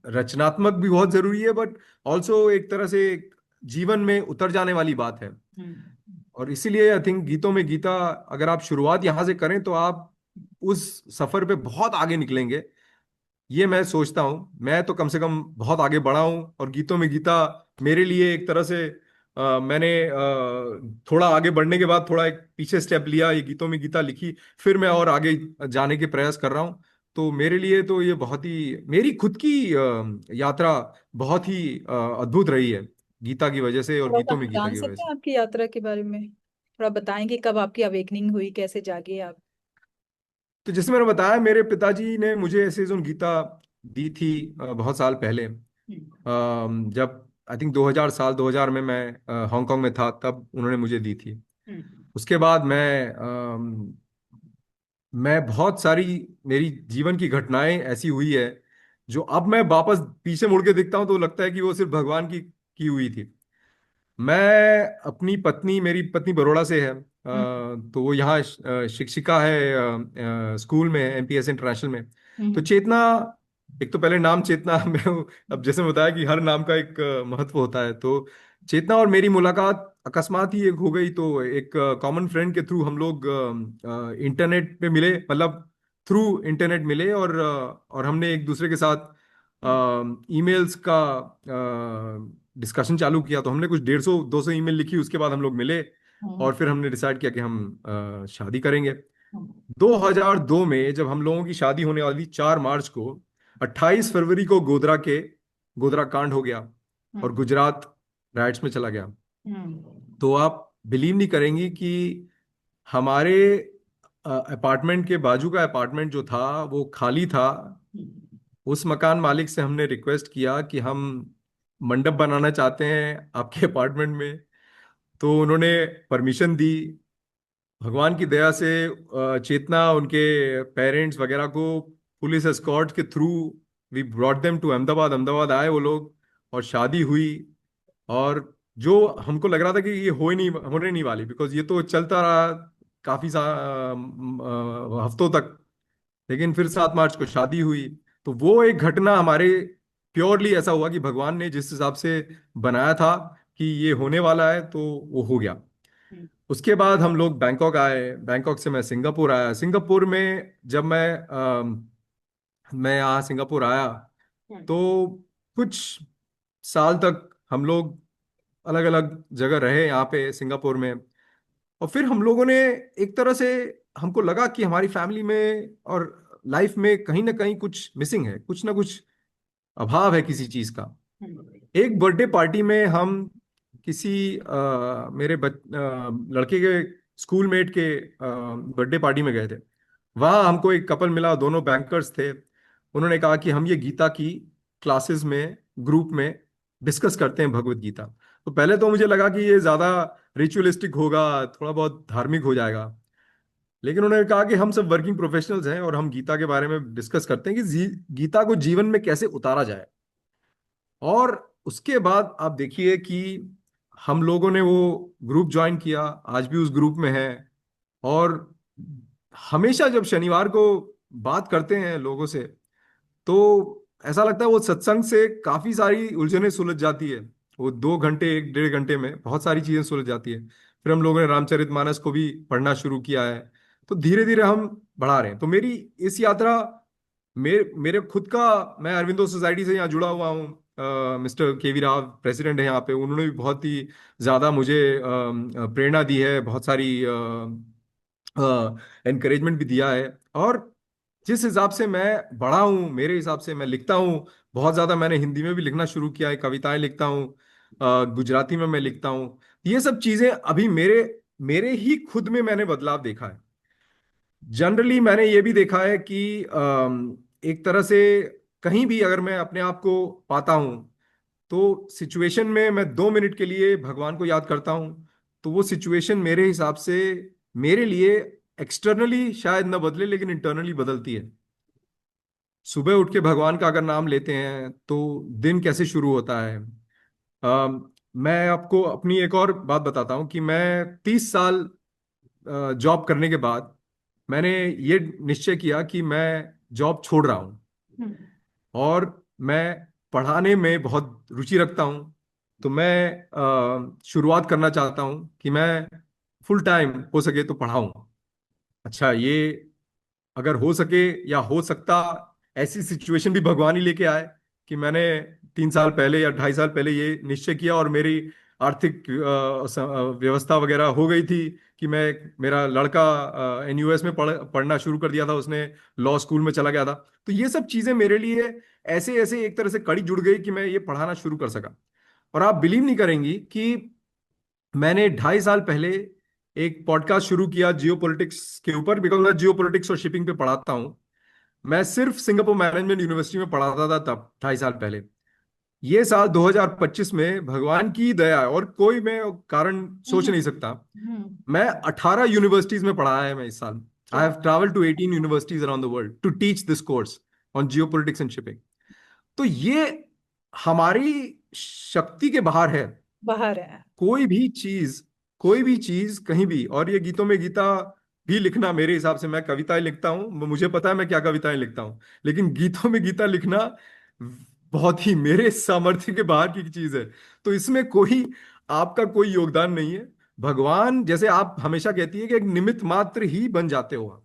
रचनात्मक भी बहुत जरूरी है, बट ऑल्सो एक तरह से एक जीवन में उतर जाने वाली बात है।
हम्म,
और इसीलिए आई थिंक गीतों में गीता, अगर आप शुरुआत यहां से करें तो आप उस सफर पे बहुत आगे निकलेंगे। ये मैं सोचता हूँ, मैं तो कम से कम बहुत आगे बढ़ा हूँ, और गीतों में गीता मेरे लिए एक तरह से मैंने थोड़ा आगे बढ़ने के बाद थोड़ा एक पीछे स्टेप लिया, ये गीतों में गीता लिखी, फिर मैं और आगे जाने के प्रयास कर रहा हूँ। तो मेरे लिए तो ये बहुत ही, मेरी खुद की यात्रा बहुत ही अद्भुत रही है, गीता की वजह से और
थोड़ा सा
गीतों
हम
में गीता
जान
की वजह
सकते
से।
हैं आपकी यात्रा के बारे में? थोड़ा बताएंगे कब आपकी अवेकनिंग हुई, कैसे जागे आप?
तो जैसे मैंने बताया, मेरे पिताजी ने मुझे ऐसे जो गीता दी थी बहुत साल पहले,
हम्म,
जब आई थिंक 2000, साल 2000 में मैं हांगकांग में था, तब उन्होंने मुझे दी थी।
हम्म,
उसके बाद मैं बहुत सारी, मेरी जीवन की घटनाएं ऐसी हुई है जो अब मैं वापस पीछे मुड़ के देखता हूँ तो लगता है कि वो सिर्फ भगवान की हुई थी। मैं अपनी पत्नी, मेरी पत्नी बड़ौदा से है,
हम्म,
तो वो यहाँ शिक्षिका है, स्कूल में, एमपीएस इंटरनेशनल में। तो
हम्म,
चेतना, एक तो पहले नाम चेतना मैं अब जैसे मैं बताया कि हर नाम का एक महत्व होता है, तो चेतना और मेरी मुलाकात अकस्मात ही एक हो गई। तो एक कॉमन फ्रेंड के थ्रू हम लोग इंटरनेट पे मिले, मतलब थ्रू इंटरनेट मिले, और हमने एक दूसरे के साथ
हम्म,
ईमेल्स का डिस्कशन चालू किया। तो हमने कुछ 150 200 ईमेल लिखी, उसके बाद हम लोग मिले,
हम्म,
और फिर हमने डिसाइड किया कि हम शादी करेंगे।
हम्म,
2002 में जब हम लोगों की शादी होने वाली थी, 4 मार्च को, 28 फरवरी को गोधरा कांड हो गया, और
हम्म,
गुजरात राइट्स में चला गया।
हम्म,
तो आप बिलीव नहीं करेंगी कि हमारे अपार्टमेंट के बाजू का अपार्टमेंट जो था वो खाली था।
हम्म,
उस मकान मालिक से हमने रिक्वेस्ट किया कि हम मंडप बनाना चाहते हैं आपके अपार्टमेंट में। तो उन्होंने परमिशन दी। भगवान की दया से चेतना, उनके पेरेंट्स वगैरह को पुलिस एस्कॉर्ट के through we brought them to Ahmedabad. Ahmedabad आए वो लोग, और शादी हुई। और जो हमको लग रहा था कि ये हो ही नहीं, होने नहीं वाली, बिकॉज ये तो चलता रहा काफी हफ्तों तक। लेकिन फिर 7 मार्च को शादी हुई। तो वो एक घटना हमारे प्योरली ऐसा हुआ कि भगवान ने जिस हिसाब से बनाया था कि ये होने वाला है, तो वो हो गया।
हम्म,
उसके बाद हम लोग बैंकॉक आए, बैंकॉक से मैं सिंगापुर आया। सिंगापुर में जब मैं यहाँ सिंगापुर आया,
हम्म,
तो कुछ साल तक हम लोग अलग अलग जगह रहे यहाँ पे सिंगापुर में। और फिर हम लोगों ने एक तरह से, हमको लगा कि हमारी फैमिली में और लाइफ में कहीं ना कहीं कुछ मिसिंग है, कुछ ना कुछ अभाव है किसी चीज का।
हम्म,
एक बर्थडे पार्टी में हम किसी मेरे लड़के के स्कूलमेट के बर्थडे पार्टी में गए थे। वहाँ हमको एक कपल मिला, दोनों बैंकर्स थे। उन्होंने कहा कि हम ये गीता की क्लासेस में, ग्रुप में डिस्कस करते हैं भगवत गीता। तो पहले तो मुझे लगा कि ये ज़्यादा रिचुअलिस्टिक होगा, थोड़ा बहुत धार्मिक हो जाएगा। लेकिन उन्होंने कहा कि हम सब वर्किंग प्रोफेशनल्स हैं और हम गीता के बारे में डिस्कस करते हैं कि गीता को जीवन में कैसे उतारा जाए। और उसके बाद आप देखिए कि हम लोगों ने वो ग्रुप ज्वाइन किया, आज भी उस ग्रुप में है। और हमेशा जब शनिवार को बात करते हैं लोगों से, तो ऐसा लगता है वो सत्संग से काफी सारी उलझनें सुलझ जाती है। वो 2 घंटे, 1 1.5 घंटे में बहुत सारी चीजें सुलझ जाती है। फिर हम लोगों ने रामचरितमानस को भी पढ़ना शुरू किया है। तो धीरे धीरे हम बढ़ा रहे हैं। तो मेरी इस यात्रा, मेरे मेरे खुद का, मैं अरविंदो सोसाइटी से यहाँ जुड़ा हुआ हूँ। मिस्टर केवी राव प्रेसिडेंट है यहाँ पे, उन्होंने भी बहुत ही ज़्यादा मुझे प्रेरणा दी है, बहुत सारी एनकरेजमेंट भी दिया है। और जिस हिसाब से मैं बड़ा हूँ, मेरे हिसाब से मैं लिखता हूँ। बहुत ज्यादा मैंने हिंदी में भी लिखना शुरू किया है, कविताएं लिखता हूँ, गुजराती में मैं लिखता हूँ। ये सब चीजें अभी मेरे मेरे ही खुद में मैंने बदलाव देखा है। जनरली मैंने ये भी देखा है कि एक तरह से कहीं भी अगर मैं अपने आप को पाता हूँ, तो सिचुएशन में मैं 2 मिनट के लिए भगवान को याद करता हूँ, तो वो सिचुएशन मेरे हिसाब से मेरे लिए एक्सटर्नली शायद न बदले, लेकिन इंटरनली बदलती है। सुबह उठ के भगवान का अगर नाम लेते हैं तो दिन कैसे शुरू होता है। मैं आपको अपनी एक और बात बताता हूँ कि मैं 30 साल जॉब करने के बाद मैंने ये निश्चय किया कि मैं जॉब छोड़ रहा हूँ,
हम्म।
और मैं पढ़ाने में बहुत रुचि रखता हूँ। तो मैं शुरुआत करना चाहता हूँ कि मैं फुल टाइम हो सके तो पढ़ाऊँ। अच्छा, ये अगर हो सके या हो सकता, ऐसी सिचुएशन भी भगवान ही लेके आए कि मैंने 3 साल पहले या 2.5 साल पहले ये निश्चय किया, और मेरी आर्थिक व्यवस्था वगैरह हो गई थी कि मैं, मेरा लड़का एनयूएस में पढ़ना शुरू कर दिया था, उसने लॉ स्कूल में चला गया था। तो ये सब चीजें मेरे लिए ऐसे ऐसे एक तरह से कड़ी जुड़ गई कि मैं ये पढ़ाना शुरू कर सका। और आप बिलीव नहीं करेंगी कि मैंने 2.5 साल पहले एक पॉडकास्ट शुरू किया जियो पॉलिटिक्स के ऊपर, बिकॉज मैं जियो पॉलिटिक्स और शिपिंग पे पढ़ाता हूँ। मैं सिर्फ सिंगापुर मैनेजमेंट यूनिवर्सिटी में पढ़ाता था तब, 2.5 साल पहले। ये साल 2025 में भगवान की दया है, और कोई मैं कारण सोच
हम्म।
नहीं सकता।
हम्म।
मैं 18 यूनिवर्सिटीज में पढ़ाया है मैं इस साल। आई
क्या?
Have travel to 18 universities around the world to teach this course on geopolitics and shipping. तो ये हमारी शक्ति के बाहर है।
बाहर है।
कोई भी चीज, कोई भी चीज कहीं भी। और ये गीतों में गीता भी लिखना, मेरे हिसाब से, मैं कविताएं लिखता हूँ, मुझे पता है मैं क्या कविताएं लिखता हूँ, लेकिन गीतों में गीता लिखना बहुत ही मेरे सामर्थ्य के बाहर की चीज है। तो इसमें कोई आपका कोई योगदान नहीं है। भगवान, जैसे आप हमेशा कहती है कि एक निमित्त मात्र ही बन जाते हो आप,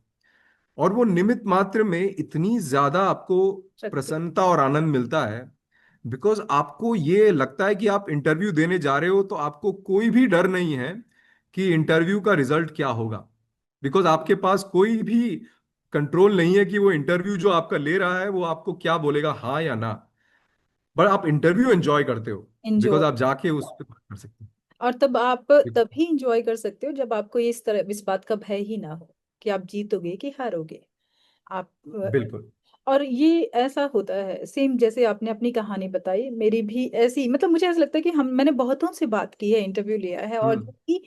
और वो निमित्त मात्र में इतनी ज्यादा आपको
शक्ति।
प्रसन्नता और आनंद मिलता है। बिकॉज आपको ये लगता है कि आप इंटरव्यू देने जा रहे हो, तो आपको कोई भी डर नहीं है कि इंटरव्यू का रिजल्ट क्या होगा। बिकॉज आपके पास कोई भी कंट्रोल नहीं है कि वो इंटरव्यू जो आपका ले रहा है वो आपको क्या बोलेगा, हाँ या ना। बट आप इंटरव्यू एंजॉय करते हो, बिकॉज
एंजॉय।
आप जाके उस पर बात कर सकते
और तब आप
हो।
तभी इंजॉय कर सकते हो जब आपको इस बात का भय ही ना हो कि आप जीतोगे कि हारोगे। आप
बिल्कुल।
और ये ऐसा होता है सेम जैसे आपने अपनी कहानी बताई, मेरी भी ऐसी, मतलब मुझे ऐसा लगता है कि हम मैंने बहुतों से बात की है, इंटरव्यू लिया है, और
हम्म।
जो कि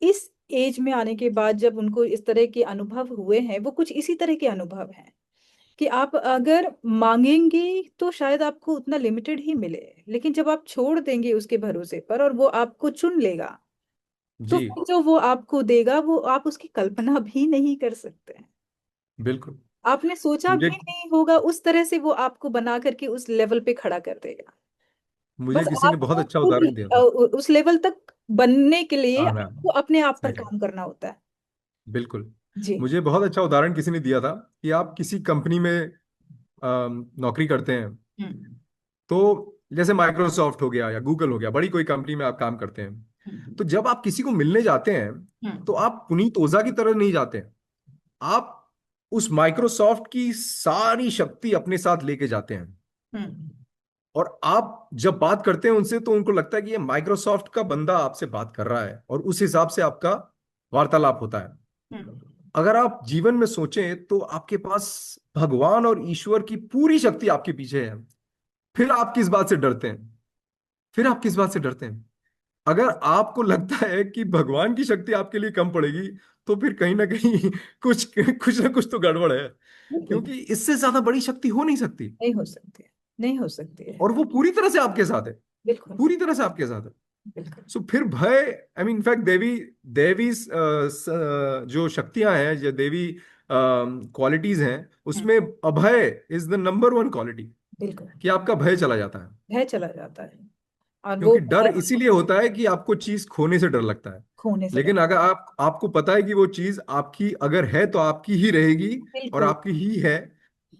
इस एज में आने के बाद जब उनको इस तरह के अनुभव हुए हैं, वो कुछ इसी तरह के अनुभव हैं कि आप अगर मांगेंगे तो शायद आपको उतना लिमिटेड ही मिले, लेकिन जब आप छोड़ देंगे उसके भरोसे पर और वो आपको चुन लेगा, तो
जी।
फिर जो वो आपको देगा वो आप उसकी कल्पना भी नहीं कर सकते हैं।
बिल्कुल।
आपने सोचा
मुझे
भी नहीं होगा उस तरह से वो आपको बना करके उस लेवल पे खड़ा कर देगा।
मुझे
बस
किसी ने बहुत
आपको
अच्छा
खुद
उदाहरण दिया था।
उस लेवल तक बनने के लिए
हाँ मैं
आपको अपने आप पर
सही।
काम करना होता है।
बिल्कुल।
जी।
मुझे बहुत अच्छा उदाहरण किसी ने दिया था कि आप किसी कंपनी में नौकरी करते हैं,
हम्म।
तो जैसे माइक्रोसॉफ्ट हो गया या गूगल हो गया, बड़ी कोई कंपनी में आप काम करते हैं,
हम्म।
तो जब आप किसी को मिलने जाते हैं, तो
हम्म।
आप पुनीत ओझा की तरह नहीं जाते हैं। आप उस माइक्रोसॉफ्ट की सारी शक्ति अपने साथ लेके जाते हैं।
हम्म।
और आप जब बात करते हैं उनसे, तो उनको लगता है कि ये माइक्रोसॉफ्ट का बंदा आपसे बात कर रहा है, और उस हिसाब से आपका वार्तालाप होता है।
हम्म।
अगर आप जीवन में सोचें तो आपके पास भगवान और ईश्वर की पूरी शक्ति आपके पीछे है। फिर आप किस बात से डरते हैं? फिर आप किस बात से डरते हैं? अगर आपको लगता है कि भगवान की शक्ति आपके लिए कम पड़ेगी, तो फिर कहीं ना कहीं कुछ कुछ ना कुछ तो गड़बड़ है।
बिल्कुल।
क्योंकि इससे ज्यादा बड़ी शक्ति हो नहीं सकती।
नहीं हो सकती है। नहीं हो सकती है।
और वो पूरी तरह से आपके साथ है।
बिल्कुल।
पूरी तरह से आपके साथ है।
बिल्कुल।
सो फिर भय, आई मीन इनफैक्ट देवी, देवी जो शक्तियां हैं, जो देवी क्वालिटीज हैं,
हम्म।
उसमें अभय is the number one quality.
बिल्कुल।
कि आपका भय चला जाता है।
भय चला जाता है। और वो
क्योंकि डर इसीलिए होता है कि आपको चीज खोने से डर लगता है।
खोने से
लेकिन
डर।
अगर आपको पता है कि वो चीज आपकी अगर है तो आपकी ही रहेगी, और
बिल्कुल।
आपकी ही है,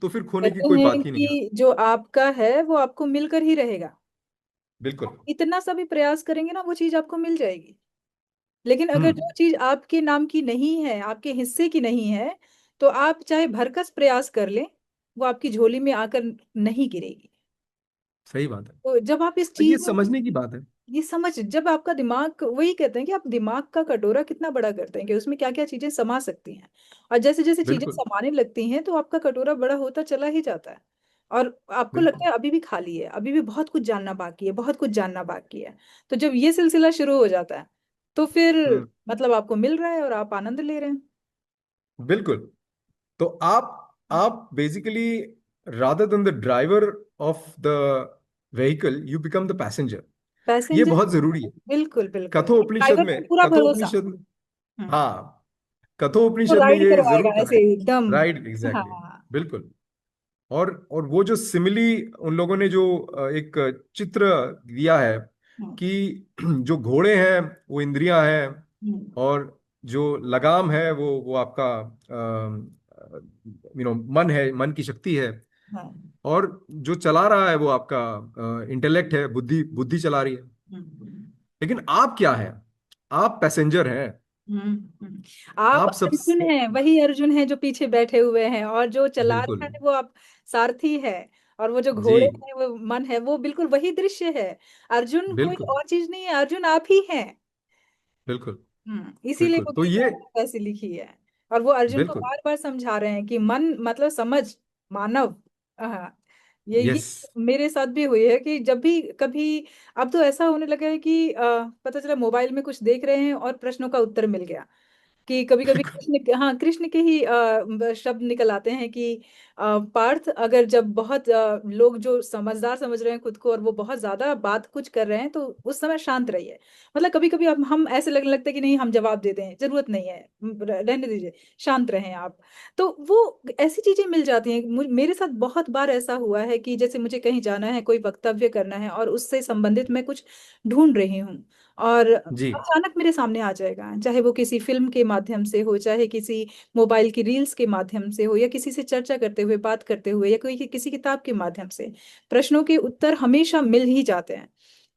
तो फिर खोने की
कहते
कोई
हैं
बात ही नहीं है।
कि जो आपका है वो आपको मिलकर ही रहेगा।
बिल्कुल।
इतना सा भी प्रयास करेंगे ना वो चीज आपको मिल जाएगी। लेकिन अगर
हम्म।
जो चीज आपके नाम की नहीं है, आपके हिस्से की नहीं है, तो आप चाहे भरकस प्रयास कर लें, वो आपकी झोली में आकर नहीं गिरेगी।
सही बात है।
तो जब आप इस
ये
चीज में,
समझने की बात है।
ये समझ, जब आपका दिमाग, वही कहते हैं कि आप दिमाग का कटोरा कितना बड़ा करते हैं कि उसमें क्या क्या चीजें समा सकती हैं, और जैसे जैसे चीजें
बिल्कुल।
समाने लगती हैं तो आपका कटोरा बड़ा होता चला ही जाता है। और आपको लगता
बिल्कुल।
है अभी भी खाली है, अभी भी बहुत कुछ जानना बाकी है, बहुत कुछ जानना बाकी है। तो जब ये सिलसिला शुरू हो जाता है, तो फिर
हम्म।
मतलब आपको मिल रहा है और आप आनंद ले रहे हैं।
बिल्कुल। तो आप basically, rather than the driver of the vehicle, you become the passenger. ये
पैसेंजर।
बहुत जरूरी है।
बिल्कुल बिल्कुल,
कठोपनिषद
ड्राइवर
में,
पर पूरा भरोसा।
कठोपनिषद में,
हम्म।
हाँ,
वो
कठोपनिषद में
राइड
ये
करवाएगा
जरूर कहा
ऐसे
है।
एकदम।
Right, exactly.
हाँ।
बिल्कुल। और वो जो सिमिली उन लोगों ने जो एक चित्र दिया है
हम्म।
कि जो घोड़े हैं वो इंद्रियां हैं,
हम्म।
और जो लगाम है वो आपका मन है, मन की शक्ति है।
हाँ।
और जो चला रहा है वो आपका इंटेलेक्ट है, बुद्धि, बुद्धि चला रही है।
हम्म।
लेकिन आप क्या है? आप पैसेंजर हैं।
हम्म। आप
आप सब।
अर्जुन हैं, वही अर्जुन हैं जो पीछे बैठे हुए हैं, और जो चला रहा
बिल्कुल।
है वो आप सारथी है। और वो जो
जी।
घोड़े हैं, वो मन है, वो बिल्कुल वही दृश्य है। अर्जुन कोई
बिल्कुल।
और चीज नहीं है, अर्जुन आप ही हैं।
बिल्कुल।
इसीलिए
बिल्कुल।
वो
तो
गीता
ये,
वैसे लिखी है। और वो अर्जुन को
बिल्कुल।
बार बार समझा रहे हैं कि मन मतलब समझ, मानव। हाँ। ये
यस।
मेरे साथ भी हुई है कि जब भी कभी, अब तो ऐसा होने लगा है कि पता चला मोबाइल में कुछ देख रहे हैं और प्रश्नों का उत्तर मिल गया। कि कभी कभी
बिल्कुल।
कृष्ण, हाँ, कृष्ण के ही शब्द निकल आते हैं कि पार्थ, अगर जब बहुत लोग जो समझदार समझ रहे हैं खुद को और वो बहुत ज्यादा बात कुछ कर रहे हैं, तो उस समय शांत रहिए। मतलब कभी कभी हम ऐसे लगने लगता है कि नहीं, हम जवाब दे दें, जरूरत नहीं है, रहने दीजिए, शांत रहें आप। तो वो ऐसी चीजें मिल जाती हैं। मेरे साथ बहुत बार ऐसा हुआ है कि जैसे मुझे कहीं जाना है, कोई वक्तव्य करना है, और उससे संबंधित मैं कुछ ढूंढ रही हूँ, और
जी।
अचानक मेरे सामने आ जाएगा, चाहे वो किसी फिल्म के माध्यम से हो, चाहे किसी मोबाइल की रील्स के माध्यम से हो, या किसी से चर्चा करते हुए, बात करते हुए, या कोई किसी किताब के माध्यम से प्रश्नों के उत्तर हमेशा मिल ही जाते हैं।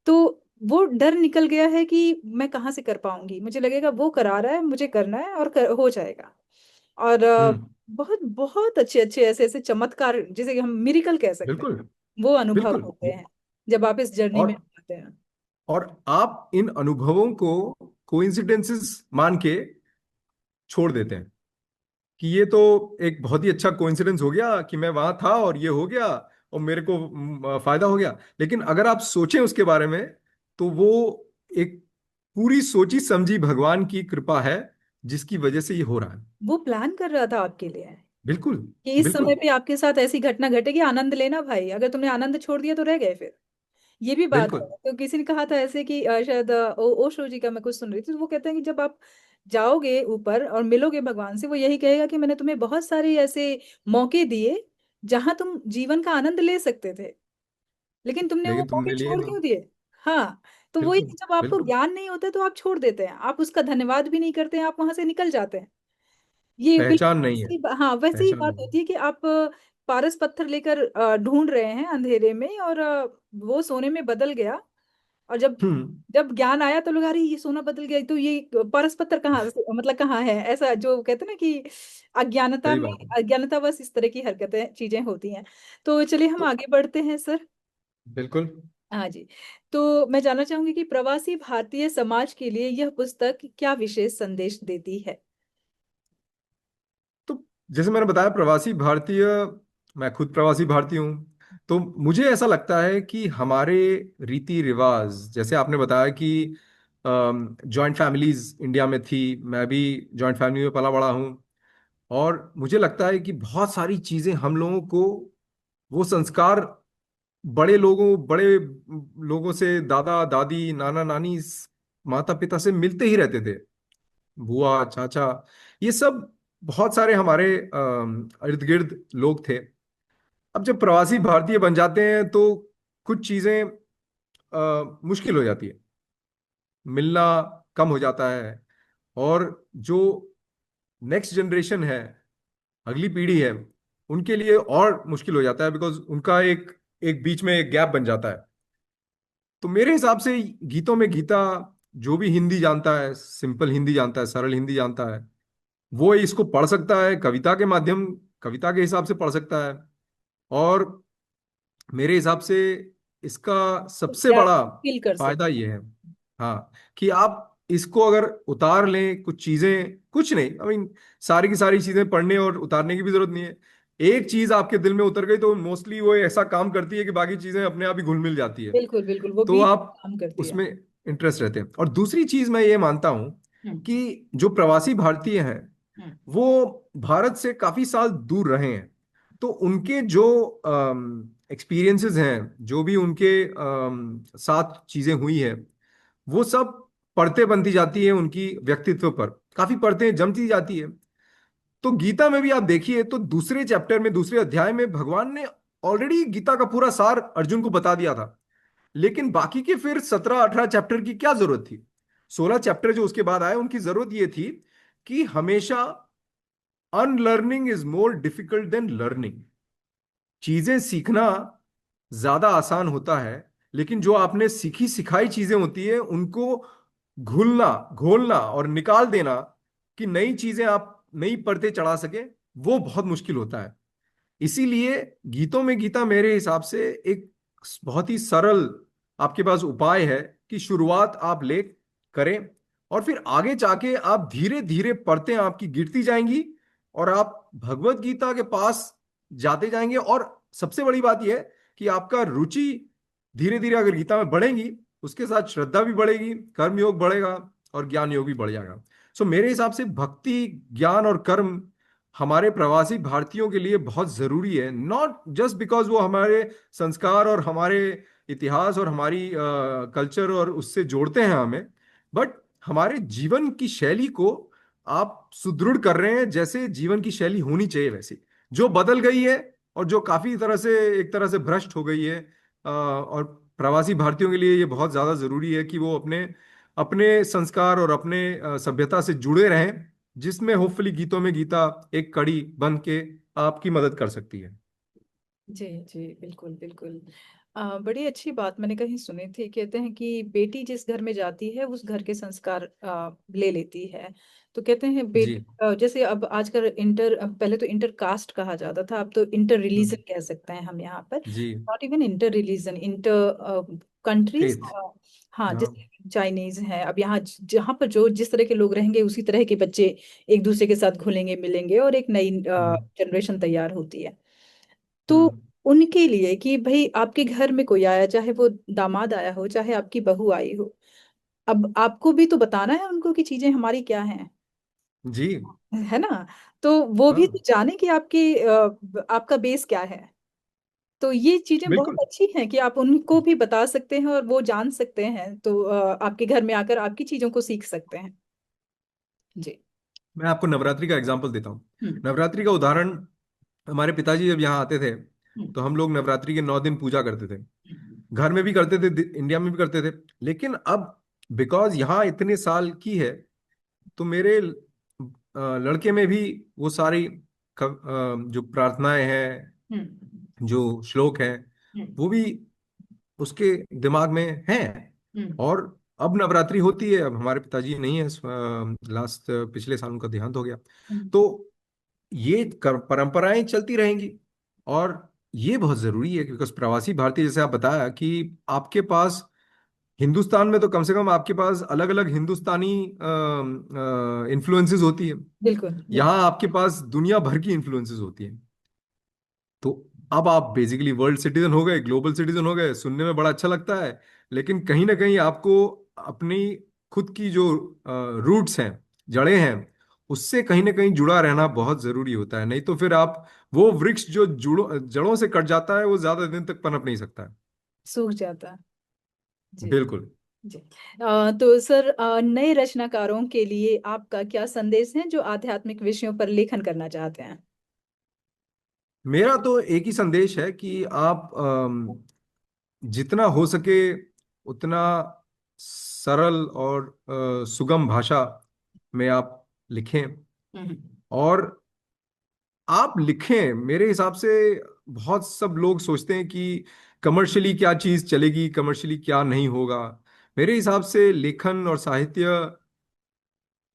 तो वो डर निकल गया है कि मैं कहाँ से कर पाऊंगी, मुझे लगेगा वो करा रहा है, मुझे करना है और हो जाएगा। और
हम्म।
बहुत बहुत अच्छे अच्छे ऐसे ऐसे चमत्कार, जिसे कि हम मिरिकल कह सकते
बिल्कुल।
हैं, वो अनुभव
बिल्कुल।
होते हैं जब आप इस जर्नी में
और
आते हैं।
और आप इन अनुभवों को कोइंसिडेंसेस मान के छोड़ देते हैं कि ये तो एक बहुत ही अच्छा कोइंसिडेंस हो गया कि मैं वहां था और ये हो गया और मेरे को फायदा हो गया। लेकिन अगर आप सोचें उसके बारे में, तो वो एक पूरी सोची समझी भगवान की कृपा है जिसकी वजह से ये हो रहा है।
वो प्लान कर रहा था आपके लिए
बिल्कुल।
कि इस समय
बिल्कुल।
पे आपके साथ ऐसी घटना घटेगी, आनंद लेना भाई, अगर तुमने आनंद छोड़ दिया तो रह गए फिर। ये भी बात है।
बिल्कुल।
तो किसी ने कहा था ऐसे कि शायद ओशो जी का मैं कुछ सुन रही थी, तो वो कहते हैं कि जब आप जाओगे ऊपर और मिलोगे भगवान से, वो यही कहेगा कि मैंने तुम्हें बहुत सारे ऐसे मौके दिए जहां तुम जीवन का आनंद ले सकते थे, लेकिन तुमने वो
लेकिन
मौके
तुमने लिए
छोड़
नहीं।
क्यों दिए। हाँ। तो वही,
बिल्कुल।
जब आपको
बिल्कुल।
ज्ञान नहीं होता तो आप छोड़ देते हैं, आप उसका धन्यवाद भी नहीं करते हैं, आप वहां से निकल जाते हैं। ये
पहचान
बिल्कुल
नहीं है।
हाँ, वैसे ही
पहचान
बात
नहीं है।
होती है कि आप पारस पत्थर लेकर ढूंढ रहे हैं अंधेरे में, और वो सोने में बदल गया। और जब
हम्म।
जब ज्ञान आया तो लोग, अरे ये सोना बदल गया, तो ये पारस पत्थर मतलब कहाँ है, ऐसा जो कहते हैं ना कि अज्ञानता
सही
में,
बात है।
अज्ञानता बस इस तरह की हरकतें, चीजें होती हैं। तो चलिए हम
तो
आगे बढ़ते हैं सर।
बिल्कुल।
हाँ जी। तो मैं जानना चाहूंगी कि प्रवासी भारतीय समाज के लिए यह पुस्तक क्या विशेष संदेश देती है।
तो जैसे मैंने बताया, प्रवासी भारतीय, मैं खुद प्रवासी भारतीय हूँ। तो मुझे ऐसा लगता है कि हमारे रीति रिवाज, जैसे आपने बताया कि जॉइंट फैमिलीज इंडिया में थी, मैं भी जॉइंट फैमिली में पला बड़ा हूँ। और मुझे लगता है कि बहुत सारी चीजें हम लोगों को, वो संस्कार बड़े लोगों से, दादा दादी, नाना नानी, माता पिता से मिलते ही रहते थे। बुआ, चाचा, ये सब बहुत सारे हमारे इर्द गिर्द लोग थे। अब जब प्रवासी भारतीय बन जाते हैं तो कुछ चीजें मुश्किल हो जाती है, मिलना कम हो जाता है। और जो नेक्स्ट जनरेशन है, अगली पीढ़ी है, उनके लिए और मुश्किल हो जाता है, बिकॉज उनका एक एक बीच में एक गैप बन जाता है। तो मेरे हिसाब से गीतों में गीता, जो भी हिंदी जानता है, सिंपल हिंदी जानता है, सरल हिंदी जानता है, वो इसको पढ़ सकता है कविता के माध्यम, कविता के हिसाब से पढ़ सकता है। और मेरे हिसाब से इसका सबसे
क्या
बड़ा
फील कर
फायदा
सकते
ये है, हाँ, कि आप इसको अगर उतार लें, कुछ चीजें, कुछ नहीं, आई मीन सारी की सारी चीजें पढ़ने और उतारने की भी जरूरत नहीं है। एक चीज आपके दिल में उतर गई तो मोस्टली वो ऐसा काम करती है कि बाकी चीजें अपने आप ही घुल मिल जाती है।
बिल्कुल बिल्कुल, वो
तो
बीच
आप
काम करती है।
उसमें इंटरेस्ट रहते हैं। और दूसरी चीज मैं ये मानता हूं
हम्म।
कि जो प्रवासी भारतीय हैं
हम्म।
वो भारत से काफी साल दूर रहे हैं। तो उनके जो एक्सपीरियंसेस हैं, जो भी उनके साथ चीजें हुई है, वो सब पढ़ते बनती जाती है उनकी व्यक्तित्व पर, काफी पढ़ते जमती जाती है। तो गीता में भी आप देखिए तो दूसरे चैप्टर में, दूसरे अध्याय में भगवान ने ऑलरेडी गीता का पूरा सार अर्जुन को बता दिया था। लेकिन बाकी के फिर 17-18 चैप्टर की क्या जरूरत थी? 16 चैप्टर जो उसके बाद आए उनकी जरूरत यह थी कि हमेशा unlearning is more difficult than learning. चीजें सीखना ज्यादा आसान होता है, लेकिन जो आपने सीखी सिखाई चीजें होती है उनको घुलना, घोलना और निकाल देना, कि नई चीजें आप नई परतें चढ़ा सके, वो बहुत मुश्किल होता है। इसीलिए गीतों में गीता मेरे हिसाब से एक बहुत ही सरल आपके पास उपाय है कि शुरुआत आप ले करें, और फिर आगे जाके आप धीरे धीरे पढ़ते आपकी गिरती जाएंगी, और आप भगवत गीता के पास जाते जाएंगे। और सबसे बड़ी बात यह है कि आपका रुचि धीरे धीरे अगर गीता में बढ़ेगी, उसके साथ श्रद्धा भी बढ़ेगी, कर्म योग बढ़ेगा, और ज्ञान योग भी बढ़ जाएगा। सो मेरे हिसाब से भक्ति, ज्ञान और कर्म हमारे प्रवासी भारतीयों के लिए बहुत जरूरी है। नॉट जस्ट बिकॉज वो हमारे संस्कार और हमारे इतिहास और हमारी कल्चर और उससे जोड़ते हैं हमें, बट हमारे जीवन की शैली को आप सुदृढ़ कर रहे हैं, जैसे जीवन की शैली होनी चाहिए वैसी, जो बदल गई है और जो काफी तरह से, एक तरह से भ्रष्ट हो गई है। और प्रवासी भारतीयों के लिए ये बहुत ज्यादा जरूरी है कि वो अपने अपने संस्कार और अपने सभ्यता से जुड़े रहें, जिसमें होपफुली गीतों में गीता एक कड़ी बन के आपकी मदद कर सकती है।
जी जी, बिल्कुल बिल्कुल। बड़ी अच्छी बात मैंने कहीं सुनी थी, कहते हैं कि बेटी जिस घर में जाती है उस घर के संस्कार ले लेती है। तो कहते हैं बेटी
जी।
जैसे अब आजकल पहले तो इंटर कास्ट कहा जाता था, अब तो इंटर
हम्म।
रिलीजन कह सकते हैं हम यहाँ पर।
जी।
Not even inter religion, inter countries.
Faith.
हाँ,
हाँ।
जैसे चाइनीज है, अब यहाँ जहाँ पर जो जिस तरह के लोग रहेंगे उसी तरह के बच्चे एक दूसरे के साथ घुलेंगे मिलेंगे और एक नई
हम्म।
जनरेशन तैयार होती है। तो
हम्म।
उनके लिए कि भाई आपके घर में कोई आया, चाहे वो दामाद आया हो चाहे आपकी बहू आई हो, अब आपको भी तो बताना है उनको कि चीजें हमारी क्या हैं,
जी।
है ना। तो वो भी तो
हाँ,
जाने कि आपका बेस क्या है। तो ये चीजें बहुत
बिल्कुल।
अच्छी हैं कि आप उनको भी बता सकते हैं और वो जान सकते हैं, तो आपके घर में आकर आपकी चीजों को सीख सकते हैं। जी।
मैं आपको नवरात्रि का एग्जांपल देता हूँ।
हम्म।
नवरात्रि का उदाहरण, हमारे पिताजी जब यहाँ आते थे
हम्म।
तो हम लोग नवरात्रि के 9 दिन पूजा करते थे। घर में भी करते थे, इंडिया में भी करते थे। लेकिन अब बिकॉज यहाँ इतने साल की है, तो मेरे लड़के में भी वो सारी जो प्रार्थनाएं हैं,
हम्म।
जो श्लोक हैं,
हम्म।
वो भी उसके दिमाग में हैं।
हम्म।
और अब नवरात्रि होती है, अब हमारे पिताजी नहीं है, लास्ट पिछले साल उनका देहांत हो गया।
हम्म।
तो ये परंपराएं चलती रहेंगी। और ये बहुत जरूरी है, बिकॉज प्रवासी भारतीय, जैसे आप बताया कि आपके पास हिंदुस्तान में तो कम से कम आपके पास अलग अलग हिंदुस्तानी इन्फ्लुएंसेस होती है।
बिल्कुल बिल्कुल।
यहाँ आपके पास दुनिया भर की इन्फ्लुएंसेस होती हैं। तो अब आप बेसिकली वर्ल्ड सिटीजन हो गए, ग्लोबल सिटीजन हो गए, सुनने में बड़ा अच्छा लगता है। लेकिन कहीं ना कहीं आपको अपनी खुद की जो रूट्स हैं, जड़ें हैं, उससे कहीं ना कहीं जुड़ा रहना बहुत जरूरी होता है। नहीं तो फिर आप, वो वृक्ष जो जुड़ों जड़ों से कट जाता है वो ज्यादा दिन तक पनप नहीं सकता है।
सूख जाता है। जी
बिल्कुल।
जी। तो सर, नए रचनाकारों के लिए आपका क्या संदेश है जो आध्यात्मिक विषयों पर लेखन करना चाहते हैं?
मेरा तो एक ही संदेश है कि आप जितना हो सके उतना सरल और सुगम भाषा में आप लिखें।
हम्म।
और आप लिखें, मेरे हिसाब से बहुत सब लोग सोचते हैं कि कमर्शियली क्या चीज चलेगी, कमर्शियली क्या नहीं होगा। मेरे हिसाब से लेखन और साहित्य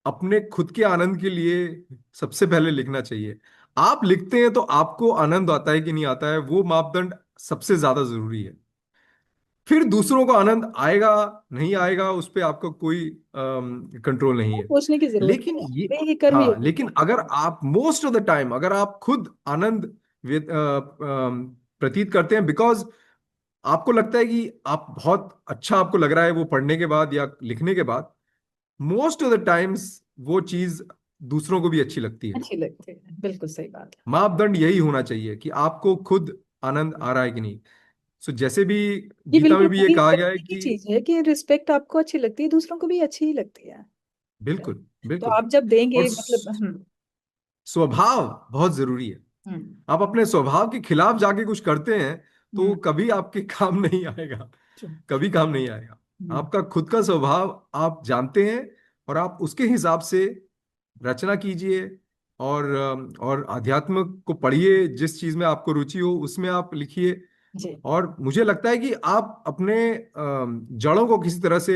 अपने खुद के आनंद के लिए सबसे पहले लिखना चाहिए। आप लिखते हैं तो आपको आनंद आता है कि नहीं आता है, वो मापदंड सबसे ज्यादा जरूरी है। फिर दूसरों को आनंद आएगा नहीं आएगा उस पे आपका कोई कंट्रोल नहीं है।
सोचने की जरूरत
लेकिन
है,
ये,
वे ही कर्म
हाँ,
योगी।
लेकिन अगर आप मोस्ट ऑफ द टाइम अगर आप खुद आनंद प्रतीत करते हैं, बिकॉज आपको लगता है कि आप बहुत अच्छा आपको लग रहा है वो पढ़ने के बाद या लिखने के बाद, मोस्ट ऑफ द टाइम्स वो चीज दूसरों को भी अच्छी लगती है।
अच्छी लगती है, बिल्कुल सही बात है।
मापदंड यही होना चाहिए कि आपको खुद आनंद आ रहा है कि नहीं। सो जैसे भी
ये
गीता
बिल्कुल
में भी ये
वही
कहा गया है
व्यक्ति की
कि,
चीज है कि रिस्पेक्ट आपको अच्छी लगती है, दूसरों को भी अच्छी ही लगती है।
बिल्कुल
तो
बिल्कुल।
आप जब
और
देंगे मतलब
स्वभाव बहुत जरूरी है।
हम्म।
आप अपने स्वभाव के खिलाफ जाके कुछ करते हैं तो
हम्म।
कभी आपके काम नहीं आएगा, कभी काम नहीं आएगा।
हम्म।
आपका खुद का स्वभाव आप जानते हैं, और आप उसके हिसाब से रचना कीजिए। और अध्यात्म को पढ़िए, जिस चीज में आपको रुचि हो उसमें आप लिखिए।
जी।
और मुझे लगता है कि आप अपने जड़ों को किसी तरह से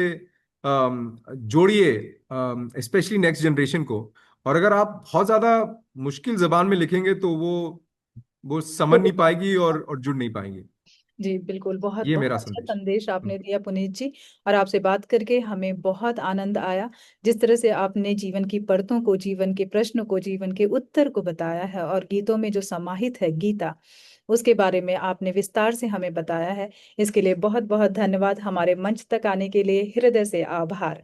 जोड़िए, स्पेशली नेक्स्ट जनरेशन को। और अगर आप बहुत ज्यादा मुश्किल जबान में लिखेंगे तो वो समझ नहीं पाएगी और जुड़ नहीं पाएंगे।
जी बिल्कुल, बहुत
ये
बहुत
मेरा
अच्छा
संदेश।
संदेश आपने
हम्म।
दिया पुनीत जी। और आपसे बात करके हमें बहुत आनंद आया। जिस तरह से आपने जीवन की परतों को, जीवन के प्रश्नों को, जीवन के उत्तर को बताया है, और गीतों में जो समाहित है गीता, उसके बारे में आपने विस्तार से हमें बताया है। इसके लिए बहुत बहुत धन्यवाद। हमारे मंच तक आने के लिए हृदय से आभार।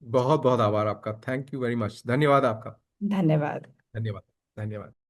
बहुत बहुत आभार आपका, थैंक यू वेरी मच, धन्यवाद आपका।
धन्यवाद।
धन्यवाद। धन्यवाद।